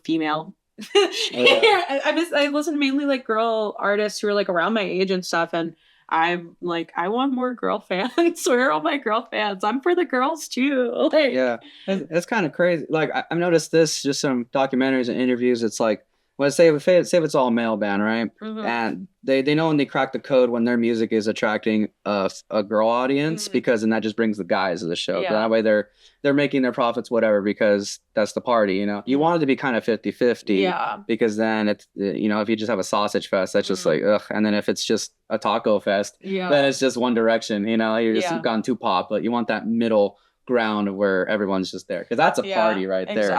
female. I listen to mainly like girl artists who are like around my age and stuff, and I'm like, I want more girl fans. Where are all my girl fans? I'm for the girls too. Like, yeah, it's kind of crazy. Like I've noticed this just some documentaries and interviews. It's like, well, say if it's all male band, right? Mhm. And they know when they crack the code when their music is attracting a girl audience, because then that just brings the guys to the show. Yeah. That way they're making their profits, whatever, because that's the party. You want it to be kind of 50-50. Yeah. Because then it's if you just have a sausage fest, that's just like ugh. And then if it's just a taco fest, then it's just one direction. You're just gone too pop. But you want that middle ground where everyone's just there, because that's a party right there.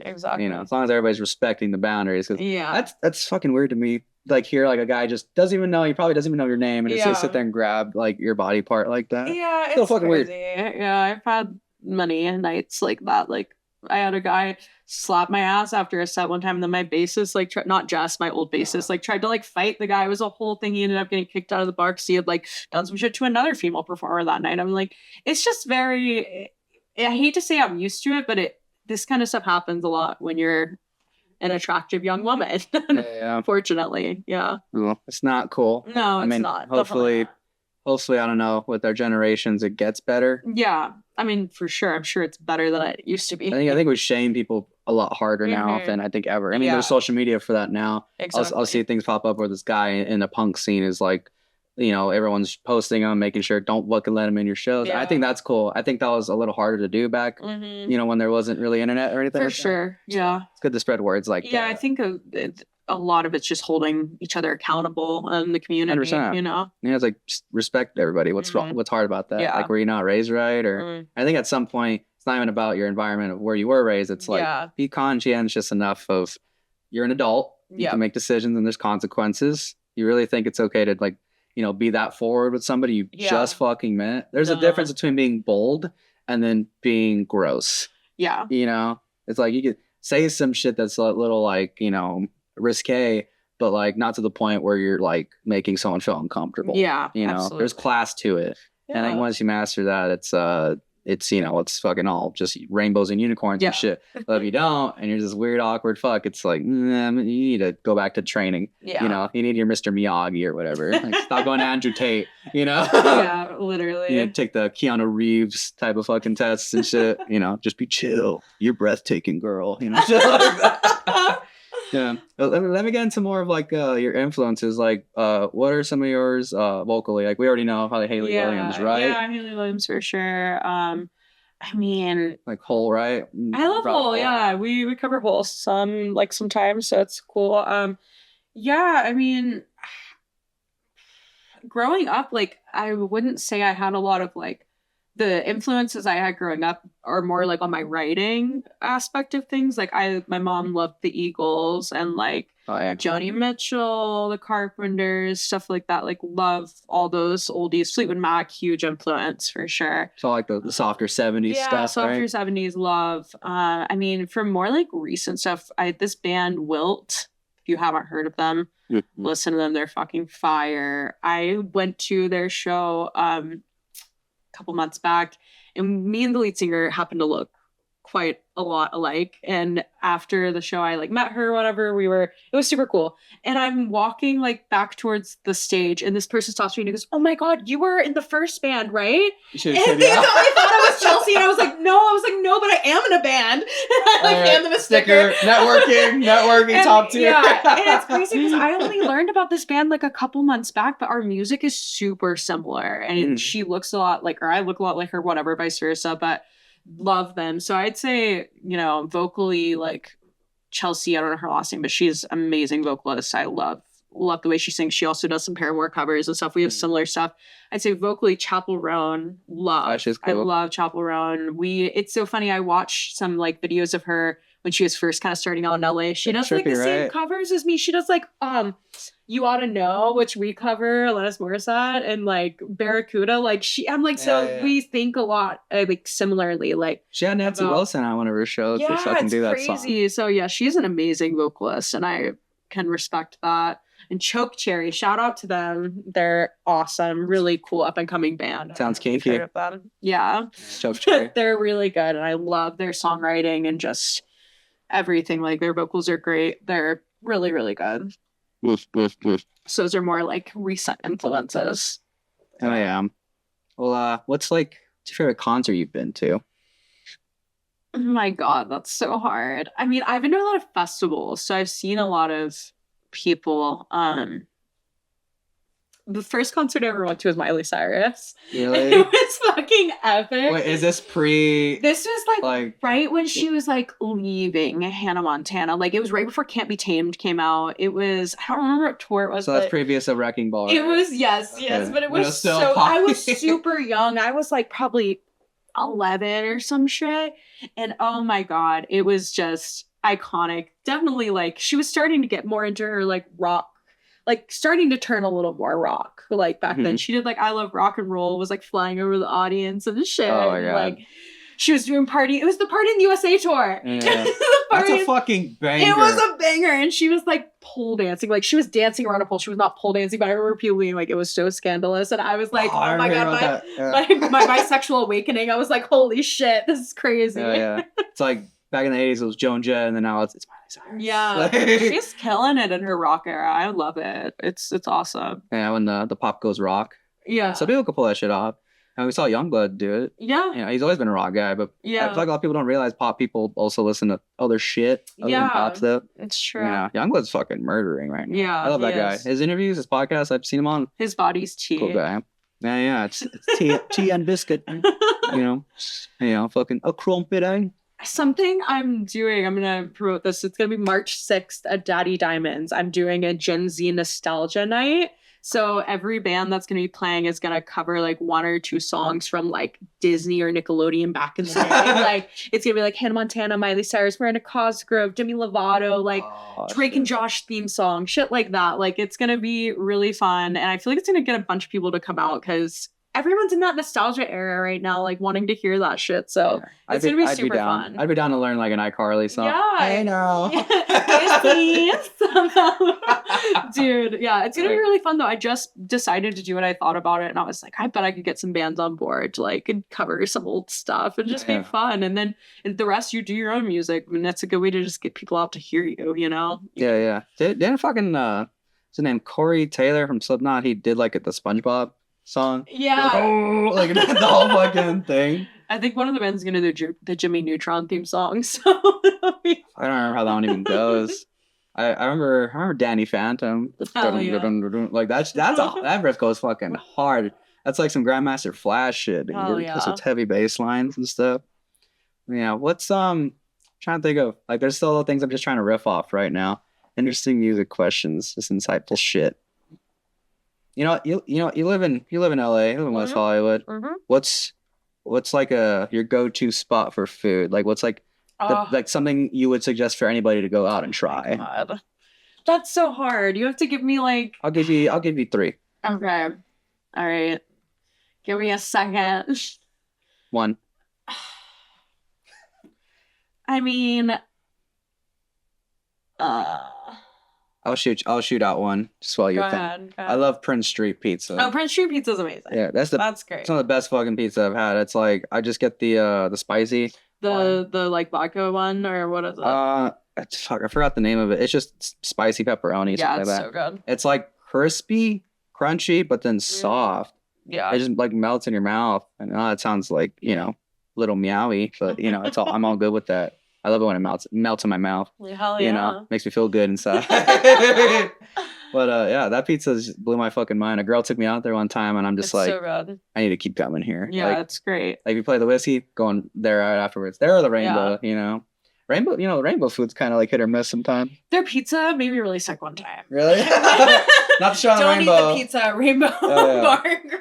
Exactly. As long as everybody's respecting the boundaries, because that's fucking weird to me. Like, here, like a guy just doesn't even know, he probably doesn't even know your name, and just sit there and grab like your body part like that. Yeah, so it's fucking crazy. weird. Yeah, I've had many nights like that. Like, I had a guy slap my ass after a set one time, and then my bassist, like, not just my old bassist, like, tried to like fight the guy. It was a whole thing. He ended up getting kicked out of the bar because he had like done some shit to another female performer that night. I'm like, it's just very. I hate to say I'm used to it, but this kind of stuff happens a lot when you're an attractive young woman. Unfortunately, yeah. Well, it's not cool. No, it's not. Hopefully, I don't know, with our generations, it gets better. Yeah, I mean, for sure. I'm sure it's better than it used to be. I think we shame people a lot harder now than I think ever. I mean, there's social media for that now. Exactly. I'll see things pop up where this guy in the punk scene is like, everyone's posting them, making sure don't fucking let them in your shows. Yeah. I think that's cool. I think that was a little harder to do back, when there wasn't really internet or anything. For sure. Yeah. It's good to spread words like that. Yeah, I think a lot of it's just holding each other accountable in the community. 100%. It's like, just respect everybody. What's wrong? What's hard about that? Yeah. Like, were you not raised right? Or I think at some point it's not even about your environment of where you were raised. It's like, be conscientious enough of, you're an adult. You can make decisions and there's consequences. You really think it's okay to like, be that forward with somebody you just fucking met? There's a difference between being bold and then being gross. Yeah. It's like you could say some shit that's a little like, risque, but like not to the point where you're like making someone feel uncomfortable. Yeah. Absolutely. There's class to it. Yeah. And I think once you master that, it's fucking all just rainbows and unicorns and shit. But if you don't, and you're this weird, awkward fuck, it's like, you need to go back to training. Yeah. You need your Mr. Miyagi or whatever. Like, stop going to Andrew Tate, Yeah, literally. You take the Keanu Reeves type of fucking tests and shit. Just be chill. You're breathtaking, girl. Shit like that. Yeah. Let me get into more of like your influences. Like, what are some of yours vocally? Like, we already know probably Haley Williams, right? Yeah, Haley Williams for sure. I mean, like Hole, right? I love Hole. Yeah, we cover Hole sometimes, so it's cool. Yeah, I mean, growing up, like, I wouldn't say I had a lot of like the influences I had growing up are more like on my writing aspect of things. Like my mom loved the Eagles and like Joni Mitchell, the Carpenters, stuff like that. Like love all those oldies. Fleetwood Mac, huge influence for sure. So like the softer 70s stuff, softer right? 70s love. I mean, for more like recent stuff, this band Wilt, if you haven't heard of them, listen to them. They're fucking fire. I went to their show a couple months back, and me and the lead singer happened to look quite a lot alike. And after the show, I like met her, whatever. It was super cool. And I'm walking like back towards the stage, and this person stops me and he goes, "Oh my God, you were in the first band, right?" You should And have they said, thought I thought I was Chelsea, and I was like, no, but I am in a band. And I like hand them a sticker. Networking, top tier. Yeah, and it's crazy because I only learned about this band like a couple months back, but our music is super similar, and she looks a lot like her. I look a lot like her, whatever, vice versa. But love them. So I'd say, vocally, like Chelsea, I don't know her last name, but she's an amazing vocalist. I love the way she sings. She also does some Paramore covers and stuff. We have similar stuff. I'd say vocally, Chapel Roan, love. She's cool. I love Chapel Roan. It's so funny. I watched some like videos of her when she was first kind of starting out in LA. She does like the same covers as me. She does like You Ought to Know, which we cover, Alanis Morissette, and like Barracuda. Like we think a lot like similarly. Like she had Nancy Wilson on one of her shows. Yeah, so I can it's do that crazy. song. So yeah, she's an amazing vocalist, and I can respect that. And Choke Cherry, shout out to them. They're awesome, really cool up and coming band. Sounds kinky. Yeah, Choke Cherry. They're really good, and I love their songwriting and just everything. Like their vocals are great. They're really, really good. So those are more like recent influences. Oh yeah. Well, what's your favorite concert you've been to? Oh my God, that's so hard. I mean, I've been to a lot of festivals, so I've seen a lot of people. The first concert I ever went to was Miley Cyrus. Really? It was fucking epic. Wait, is this pre? This was like right when she was like leaving Hannah Montana. Like it was right before Can't Be Tamed came out. It was, I don't remember what tour it was. So that's previous to Wrecking Ball. It was yes, but it was so. I was super young. I was like probably 11 or some shit, and oh my God, it was just iconic. Definitely, like she was starting to get more into her like rock. Like starting to turn a little more rock. Like back then, she did like I Love Rock and Roll, was like flying over the audience and shit. Oh my God. Like she was doing party. It was the Party in the USA tour. Yeah. That's a fucking banger. It was a banger, and she was like pole dancing. Like she was dancing around a pole. She was not pole dancing, but I remember people being like, it was so scandalous, and I was like, oh my God, my bisexual awakening. I was like, holy shit, this is crazy. Yeah. It's like back in the 80s, it was Joan Jett, and then now it's Miley Cyrus. Yeah, she's killing it in her rock era. I love it. It's awesome. Yeah, when the pop goes rock. Yeah. Some people can pull that shit off. And we saw Youngblood do it. Yeah. He's always been a rock guy, but I feel like a lot of people don't realize pop people also listen to other shit other than pop stuff. It's true. Yeah, Youngblood's fucking murdering right now. Yeah, I love that guy. His interviews, his podcast, I've seen him on. His body's tea. Cool guy. Yeah, it's tea and biscuit. Fucking a crumpet, Something I'm doing, I'm going to promote this. It's going to be March 6th at Daddy Diamonds. I'm doing a Gen Z nostalgia night. So every band that's going to be playing is going to cover like one or two songs from like Disney or Nickelodeon back in the day. Like it's going to be like Hannah Montana, Miley Cyrus, Miranda Cosgrove, Demi Lovato, like Drake and Josh theme song, shit like that. Like it's going to be really fun. And I feel like it's going to get a bunch of people to come out because everyone's in that nostalgia era right now, like wanting to hear that shit. So it's going to be super fun. I'd be down to learn like an iCarly song. Yeah. I know. Dude, yeah, it's going to be really fun though. I just decided to do it. I thought about it and I was like, I bet I could get some bands on board to like cover some old stuff and just be fun. And then the rest, you do your own music. And that's a good way to just get people out to hear you, you know? Yeah. Didn't fucking, what's his name? Corey Taylor from Slipknot. He did like the SpongeBob song. Yeah. Like the whole fucking thing. I think one of the bands is going to do the Jimmy Neutron theme song. So I don't remember how that one even goes. I remember Danny Phantom. Like that riff goes fucking hard. That's like some Grandmaster Flash shit. With heavy bass lines and stuff. Yeah, what's trying to think of, like there's still things I'm just trying to riff off right now. Interesting music questions, just insightful shit. You live in LA, you live in West Hollywood. Mm-hmm. What's what's like your go-to spot for food? Like what's like Oh, like something you would suggest for anybody to go out and my try? God. That's so hard. You have to give me like, I'll give you three. okay. All right. Give me a second. One. I mean, I'll shoot out one just while you go think. ahead. Go I ahead. love Prince Street Pizza. Oh, Prince Street Pizza is amazing. Yeah, That's great. it's one of the best fucking pizza I've had. It's like I just get the spicy. The like vodka one or what is it? Fuck, I forgot the name of it. It's just spicy pepperoni. Yeah, Something it's like that. so good. It's like crispy, crunchy, but then soft. Yeah. It just like melts in your mouth, and it sounds like little meowy, but it's all I'm all good with that. I love it when it melts in my mouth. Hell yeah. Makes me feel good inside. But yeah, that pizza just blew my fucking mind. A girl took me out there one time, and I'm just It's like, so good. I need to keep coming here. Yeah, Like, it's great. if you play the whiskey, going there right afterwards. There or the rainbow, Rainbow, the rainbow food's kind of like hit or miss sometimes. Their pizza made me really sick one time. Really? Not the show on the Don't rainbow. eat the pizza at Rainbow yeah. Bar and Grill.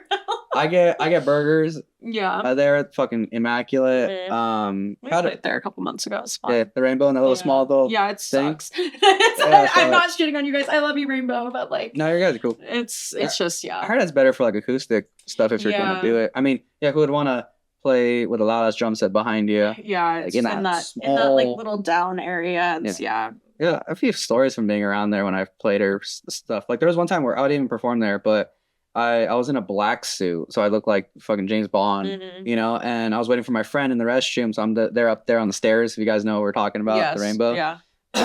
I get burgers. Yeah. They're fucking immaculate. We played there a couple months ago. It's fun. Yeah, the rainbow and the little small little. Yeah, it thing. sucks. Yeah, I'm not shitting on you guys. I love you, Rainbow, but like, No, you guys are cool. it's just I heard that's better for like acoustic stuff if you're gonna do it. I mean, yeah, who would want to play with a loud ass drum set behind you? Yeah, it's in in that that like little down area. It's, yeah. Yeah, a few stories from being around there when I've played or stuff. Like there was one time where I would even perform there, but I was in a black suit, so I looked like fucking James Bond, and I was waiting for my friend in the restroom, so they're up there on the stairs. If you guys know what we're talking about, the rainbow. Yeah.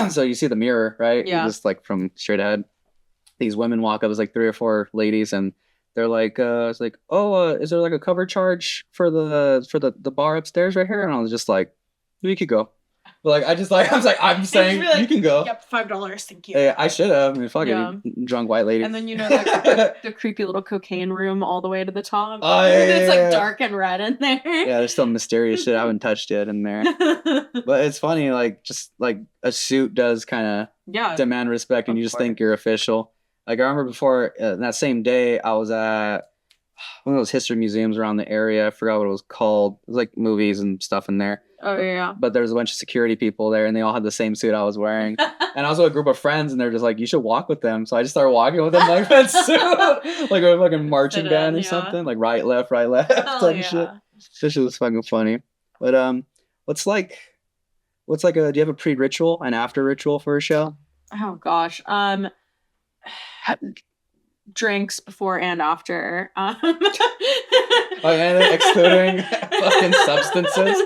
So you see the mirror, right? Yeah. Just like from straight ahead. These women walk up, it's like 3 or 4 ladies, and they're like, it's like, oh, is there like a cover charge for the bar upstairs right here? And I was just like, we could go. But I was like, I'm saying like, you can go. Yep, $5. Thank you. Hey, I should have. I mean, fucking drunk white lady. And then the creepy little cocaine room all the way to the top. Oh, yeah, it's like dark and red in there. Yeah, there's still mysterious shit I haven't touched yet in there. But it's funny, just like a suit does kind of demand respect, and you just think you're official. Like I remember before that same day, I was at one of those history museums around the area. I forgot what it was called. It was like movies and stuff in there. Oh yeah. But there was a bunch of security people there, and they all had the same suit I was wearing. And I was with a group of friends, and they're just like, "You should walk with them." So I just started walking with them like that suit, like a fucking marching band or something, like right, left, type of shit. This shit was fucking funny. But what's like do you have a pre-ritual and after ritual for a show? Oh gosh. Drinks before and after. Anything excluding fucking substances?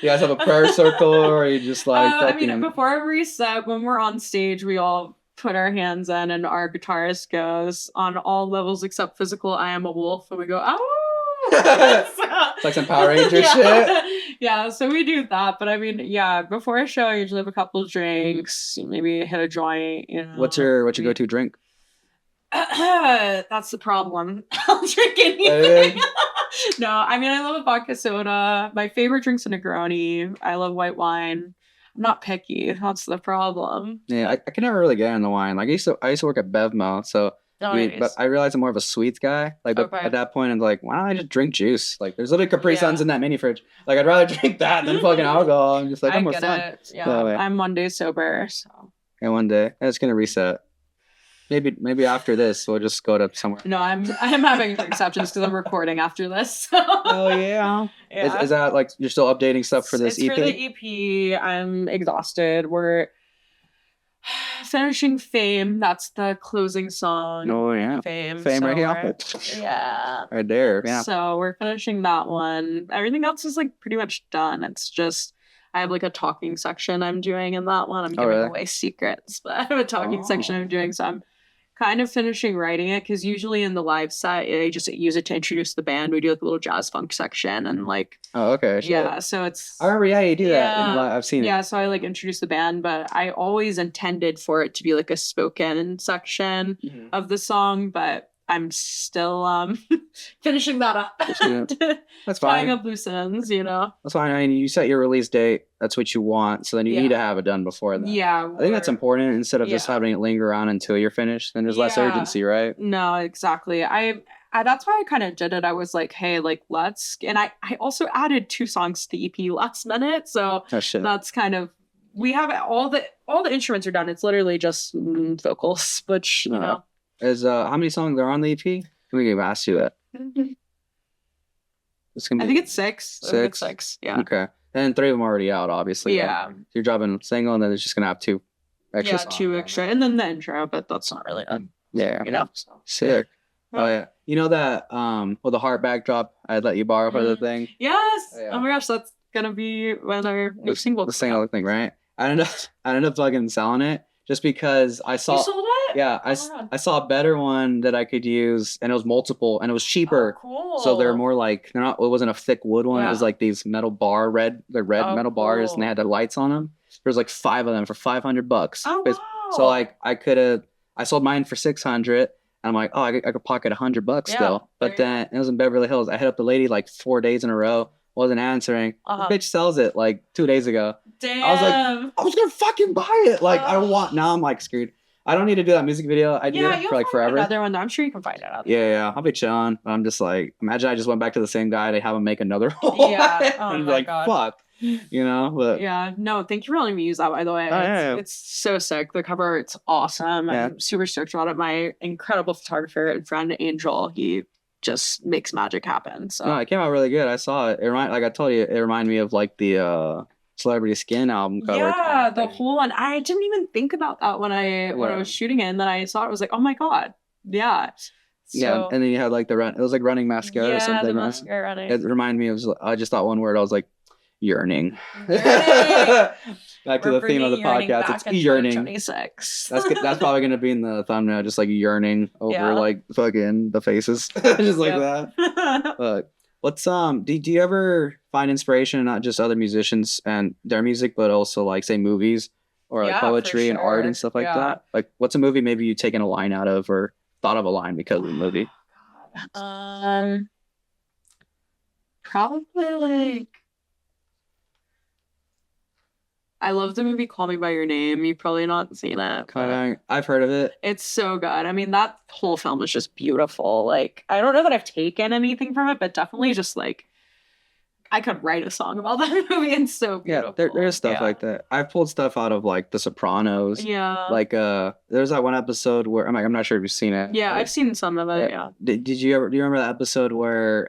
You guys have a prayer circle, or you just like? I mean, before every set, when we're on stage, we all put our hands in, and our guitarist goes on all levels except physical. I am a wolf, and we go, oh. It's like some Power Ranger shit. Yeah, so we do that. But I mean, before a show, I usually have a couple of drinks, maybe hit a joint. What's your go-to drink? That's the problem. I'll drink anything. No, I mean, I love a vodka soda. My favorite drink's a Negroni. I love white wine. I'm not picky. That's the problem. Yeah, I can never really get in the wine. Like I used to work at Bevmo, so but I realized I'm more of a sweets guy. Like at that point, I'm like, why don't I just drink juice? Like there's literally Capri Suns in that mini fridge. Like I'd rather drink that than fucking alcohol. I'm just like, I'm more fun. Yeah, I'm one day sober, so. Yeah, one day it's gonna reset. Maybe after this we'll just go to somewhere. No, I'm having exceptions because I'm recording after this. So. Oh yeah. Is that like you're still updating stuff for this EP? For the EP. I'm exhausted. We're finishing Fame. That's the closing song. Oh yeah. Fame right here. Yeah. Right there. Yeah. So we're finishing that one. Everything else is like pretty much done. It's just I have like a talking section I'm doing in that one. I'm giving away secrets, but I have a talking section I'm doing. So I'm kind of finishing writing it because usually in the live set I just use it to introduce the band. We do like a little jazz funk section and like so it's I remember you do that. I've seen it. So I like introduce the band, but I always intended for it to be like a spoken section of the song, but I'm still finishing that up. That's fine. Tying up loose ends, That's fine. I mean, you set your release date. That's what you want. So then you need to have it done before that. Yeah. I think that's important instead of just having it linger on until you're finished. Then there's less urgency, right? No, exactly. I that's why I kind of did it. I was like, hey, like and I also added 2 songs to the EP last minute, so Oh shit. that's kind of, we have all the instruments are done. It's literally just vocals, which you know. Is how many songs are on the EP? Let me ask you that. It's gonna be I think it's 6. I think it's 6. Yeah. Okay. And 3 of them are already out, obviously. Yeah. So you're dropping a single, and then it's just gonna have 2 extra. Yeah, 2 extra, and then the intro, but that's not really done. Yeah. You know. So. Sick. Oh yeah. You know that the heart backdrop I'd let you borrow for the thing. Yes. Yeah. Oh my gosh, that's gonna be one of our new singles. The single thing, right? I ended up fucking selling it just because I saw. You sold it? Yeah, I saw a better one that I could use, and it was multiple, and it was cheaper. Oh, cool. So they're more like they're not. It wasn't a thick wood one. Yeah. It was like these metal bar metal bars, and they had the lights on them. There's like 5 of them for $500. Oh wow. So like I sold mine for 600, and I'm like, oh, I could pocket $100 still. But then it was in Beverly Hills. I hit up the lady like 4 days in a row, wasn't answering. The bitch sells it like 2 days ago. Damn. I was like, I was gonna fucking buy it. Like I don't want. Now I'm like screwed. I don't need to do that music video. I did it for like forever. Another one. I'm sure you can find it out. Yeah. I'll be chilling. I'm just like, imagine I just went back to the same guy. They have him make another one. Yeah. Oh and my like, God. fuck. You know, but yeah, no, thank you for letting me use that, by the way. It's so sick. The cover art's awesome. Yeah. I'm super stoked about it. My incredible photographer and friend Angel, he just makes magic happen. So no, it came out really good. I saw it. Like I told you, it reminded me of like the Celebrity Skin album cover. Yeah, the whole one. I didn't even think about that when I was shooting it, and then I saw it. I was like, oh my God, yeah. So, yeah, and then you had like it was like running mascara or something. The right? mascara running. It reminded me of. I just thought one word. I was like, yearning. Back to the theme of the podcast. It's yearning. 26. That's probably gonna be in the thumbnail, just like yearning over like fucking the faces, just like that. But what's do you ever find inspiration in not just other musicians and their music, but also like say movies or like poetry and art and stuff like that? Like, what's a movie maybe you've taken a line out of or thought of a line because of the movie? Probably like. I love the movie Call Me by Your Name. You've probably not seen it. I've heard of it. It's so good. I mean, that whole film is just beautiful. Like, I don't know that I've taken anything from it, but definitely just like, I could write a song about that movie. It's so beautiful. Yeah, there's stuff like that. I've pulled stuff out of like The Sopranos. Yeah. Like there's that one episode where I'm not sure if you've seen it. Yeah, I've seen some of it. Yeah. Do you remember that episode where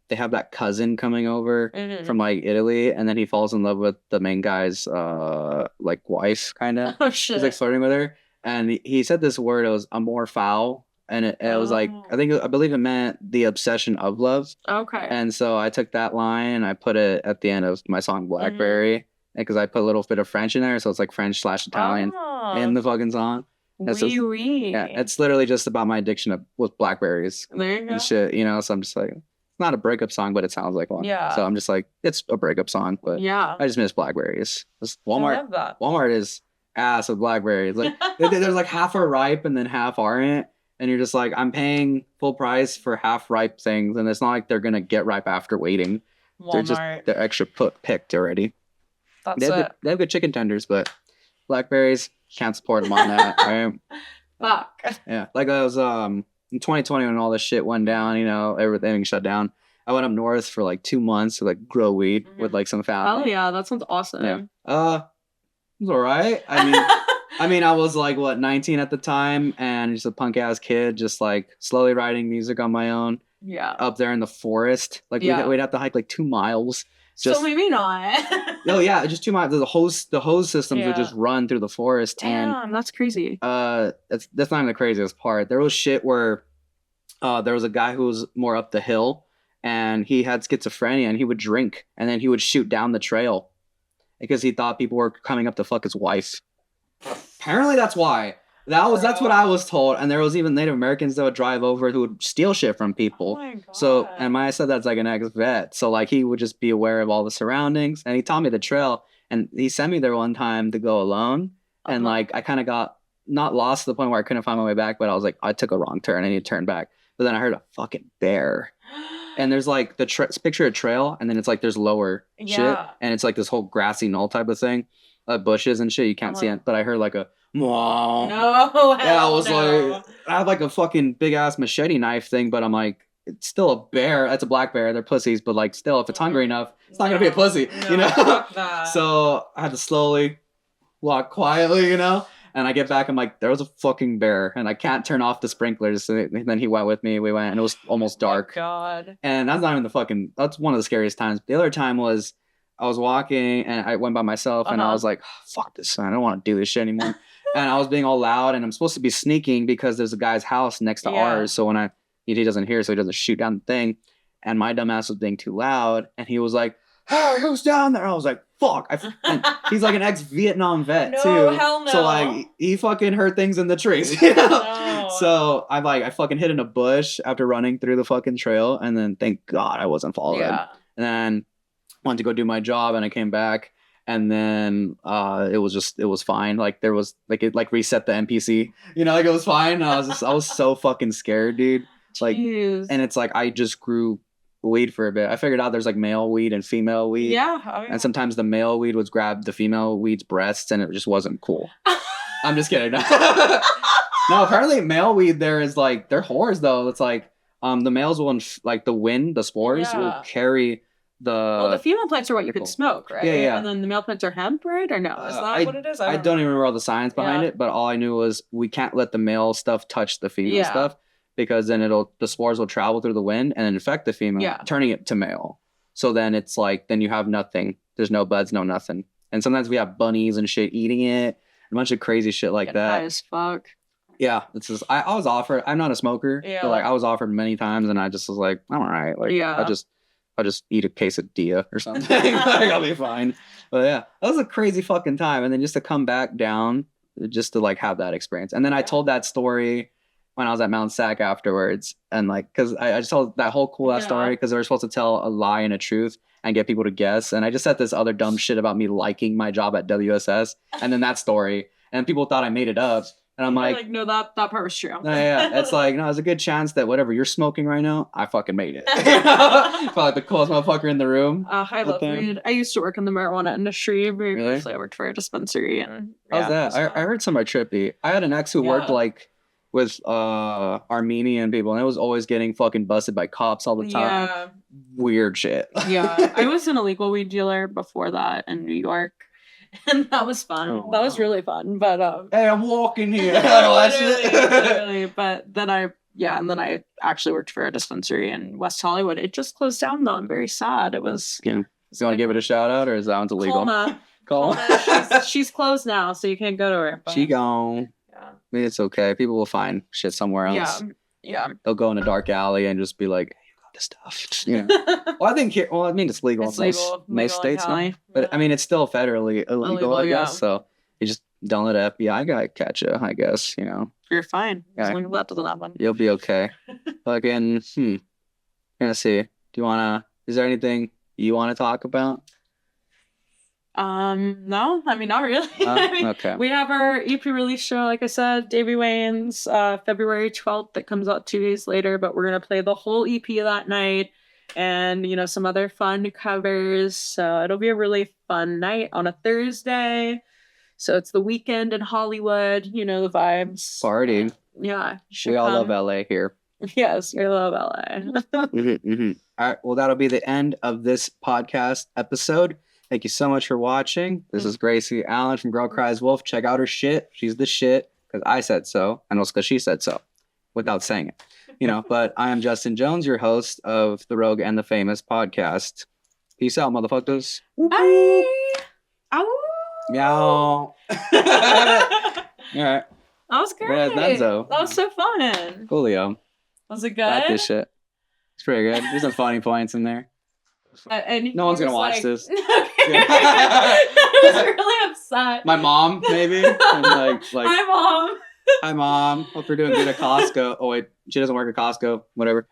they have that cousin coming over from like Italy, and then he falls in love with the main guy's like wife, kind of. Oh shit. He's like flirting with her, and he said this word. It was amor foul. And it was like, I believe it meant the obsession of love. Okay. And so I took that line and I put it at the end of my song Blackberry, because I put a little bit of French in there, so it's like French / Italian in the fucking song. Yeah, it's literally just about my addiction with blackberries and shit, you know. So I'm just like, it's not a breakup song, but it sounds like one. Yeah. So I'm just like, it's a breakup song, but I just miss blackberries. I love that. Walmart is ass with blackberries. Like there's like half are ripe and then half aren't. And you're just like, I'm paying full price for half ripe things, and it's not like they're gonna get ripe after waiting. They're extra picked already. They have good chicken tenders, but blackberries can't support them on that. Right? Fuck. Yeah, like I was in 2020 when all this shit went down. You know, everything shut down. I went up north for like 2 months to like grow weed with like some family. Oh yeah, that sounds awesome. Yeah. It was alright. I mean, I was like, 19 at the time, and just a punk ass kid, just like slowly writing music on my own. Yeah. Up there in the forest. Like, we'd have to hike like 2 miles. So maybe not. No, yeah, just 2 miles. The hose systems would just run through the forest. Damn, that's crazy. That's not even the craziest part. There was shit where there was a guy who was more up the hill, and he had schizophrenia, and he would drink, and then he would shoot down the trail because he thought people were coming up to fuck his wife. Apparently that's why. That's what I was told. And there was even Native Americans that would drive over who would steal shit from people. Oh my God. So, and my said that's like an ex-vet. So like he would just be aware of all the surroundings, and he taught me the trail, and he sent me there one time to go alone. And like I kind of got not lost to the point where I couldn't find my way back, but I was like, I took a wrong turn. I need to turn back. But then I heard a fucking bear. And there's like picture a trail, and then it's like there's lower shit, and it's like this whole grassy knoll type of thing. Bushes and shit, you can't see it, but I heard like a Whoa. No, Yeah, I was no. like, I have like a fucking big ass machete knife thing, but I'm like, it's still a bear. That's a black bear. They're pussies, but like, still, if it's hungry enough, it's not gonna be a pussy, you know. Fuck that. So I had to slowly walk quietly, you know. And I get back, I'm like, there was a fucking bear, and I can't turn off the sprinklers. So then he went with me. We went, and it was almost dark. Oh, God. And that's not even the fucking. That's one of the scariest times. The other time was I was walking, and I went by myself, and I was like, fuck this, I don't want to do this shit anymore. And I was being all loud, and I'm supposed to be sneaking because there's a guy's house next to ours. So when he doesn't hear, so he doesn't shoot down the thing. And my dumbass was being too loud, and he was like, "Hey, who's down there?" I was like, "Fuck!" And he's like an ex-Vietnam vet No, too. hell no. So like he fucking heard things in the trees, you know? No. So I fucking hid in a bush after running through the fucking trail, and then thank God I wasn't followed. Yeah. And then went to go do my job, and I came back, and then it was fine. Like there was like it like reset the NPC, you know, like it was fine. And I was so fucking scared, dude. Like, Jeez. and it's like I just grew weed for a bit. I figured out there's like male weed and female weed. Yeah. Oh, yeah. And sometimes the male weed would grab the female weed's breasts, and it just wasn't cool. I'm just kidding. No, apparently male weed there is like they're whores though. It's like the males will like the wind, the spores will carry the. Well, the female plants are what you could smoke, right? Yeah. And then the male plants are hemp, right? Or no? Is that what it is? I don't even remember all the science behind it, but all I knew was we can't let the male stuff touch the female stuff because then the spores will travel through the wind and infect the female, turning it to male. So then it's like then you have nothing. There's no buds, no nothing. And sometimes we have bunnies and shit eating it, a bunch of crazy shit like that. High as fuck. Yeah, it's just I was offered. I'm not a smoker, but like I was offered many times, and I just was like, I'm alright. Like I'll just eat a quesadilla or something. Like I'll be fine. But yeah, that was a crazy fucking time. And then just to come back down, just to like have that experience. And then I told that story when I was at Mount Sac afterwards, and like because I just told that whole cool ass story because they were supposed to tell a lie and a truth and get people to guess. And I just said this other dumb shit about me liking my job at WSS, and then that story, and people thought I made it up. And I'm like, no, that part was true. Yeah, it's like, no, there's a good chance that whatever you're smoking right now, I fucking made it. Probably like the coolest motherfucker in the room. I love weed. I used to work in the marijuana industry. Really? I worked for a dispensary. And how's that? I heard some are trippy. I had an ex who worked like with Armenian people, and it was always getting fucking busted by cops all the time. Yeah. Weird shit. Yeah. I was an illegal weed dealer before that in New York. And that was fun. Oh, that was really fun. But hey, I'm walking here. Literally. But then I actually worked for a dispensary in West Hollywood. It just closed down though. I'm very sad. It was. Do you want to give it a shout out, or is that one's illegal? Colma. She's closed now, so you can't go to her. But... She gone. Yeah. I mean, it's okay. People will find shit somewhere else. Yeah. They'll go in a dark alley and just be like, the stuff, you know. Well, I think here. Well, I mean, it's legal in most states now, but I mean, it's still federally illegal, I guess. So you just don't let FBI guy catch you, I guess. You know, you're fine. As long as that doesn't happen, you'll be okay. Fucking. Gonna see. Do you wanna? Is there anything you want to talk about? No, I mean, not really. Okay. We have our EP release show, like I said, Davy Wayne's, February 12th, that comes out 2 days later, but we're going to play the whole EP that night and, you know, some other fun covers. So it'll be a really fun night on a Thursday. So it's the weekend in Hollywood, you know, the vibes. Party. Yeah. We all love LA here. Yes, we love LA. All right. Well, that'll be the end of this podcast episode. Thank you so much for watching. This is Gracie Allen from Girl Cries Wolf. Check out her shit. She's the shit because I said so, and also because she said so, without saying it. You know, but I am Justin Jones, your host of the Rogue and the Famous podcast. Peace out, motherfuckers. Bye. Ow. Meow. All right. That was great. That was so fun. Coolio. Was it good? Got this shit. It's pretty good. There's some funny points in there. No one's gonna watch this. I was really upset. My mom, maybe. And like, hi, mom. Hi, mom. Hope you're doing good at Costco. Oh wait, she doesn't work at Costco. Whatever.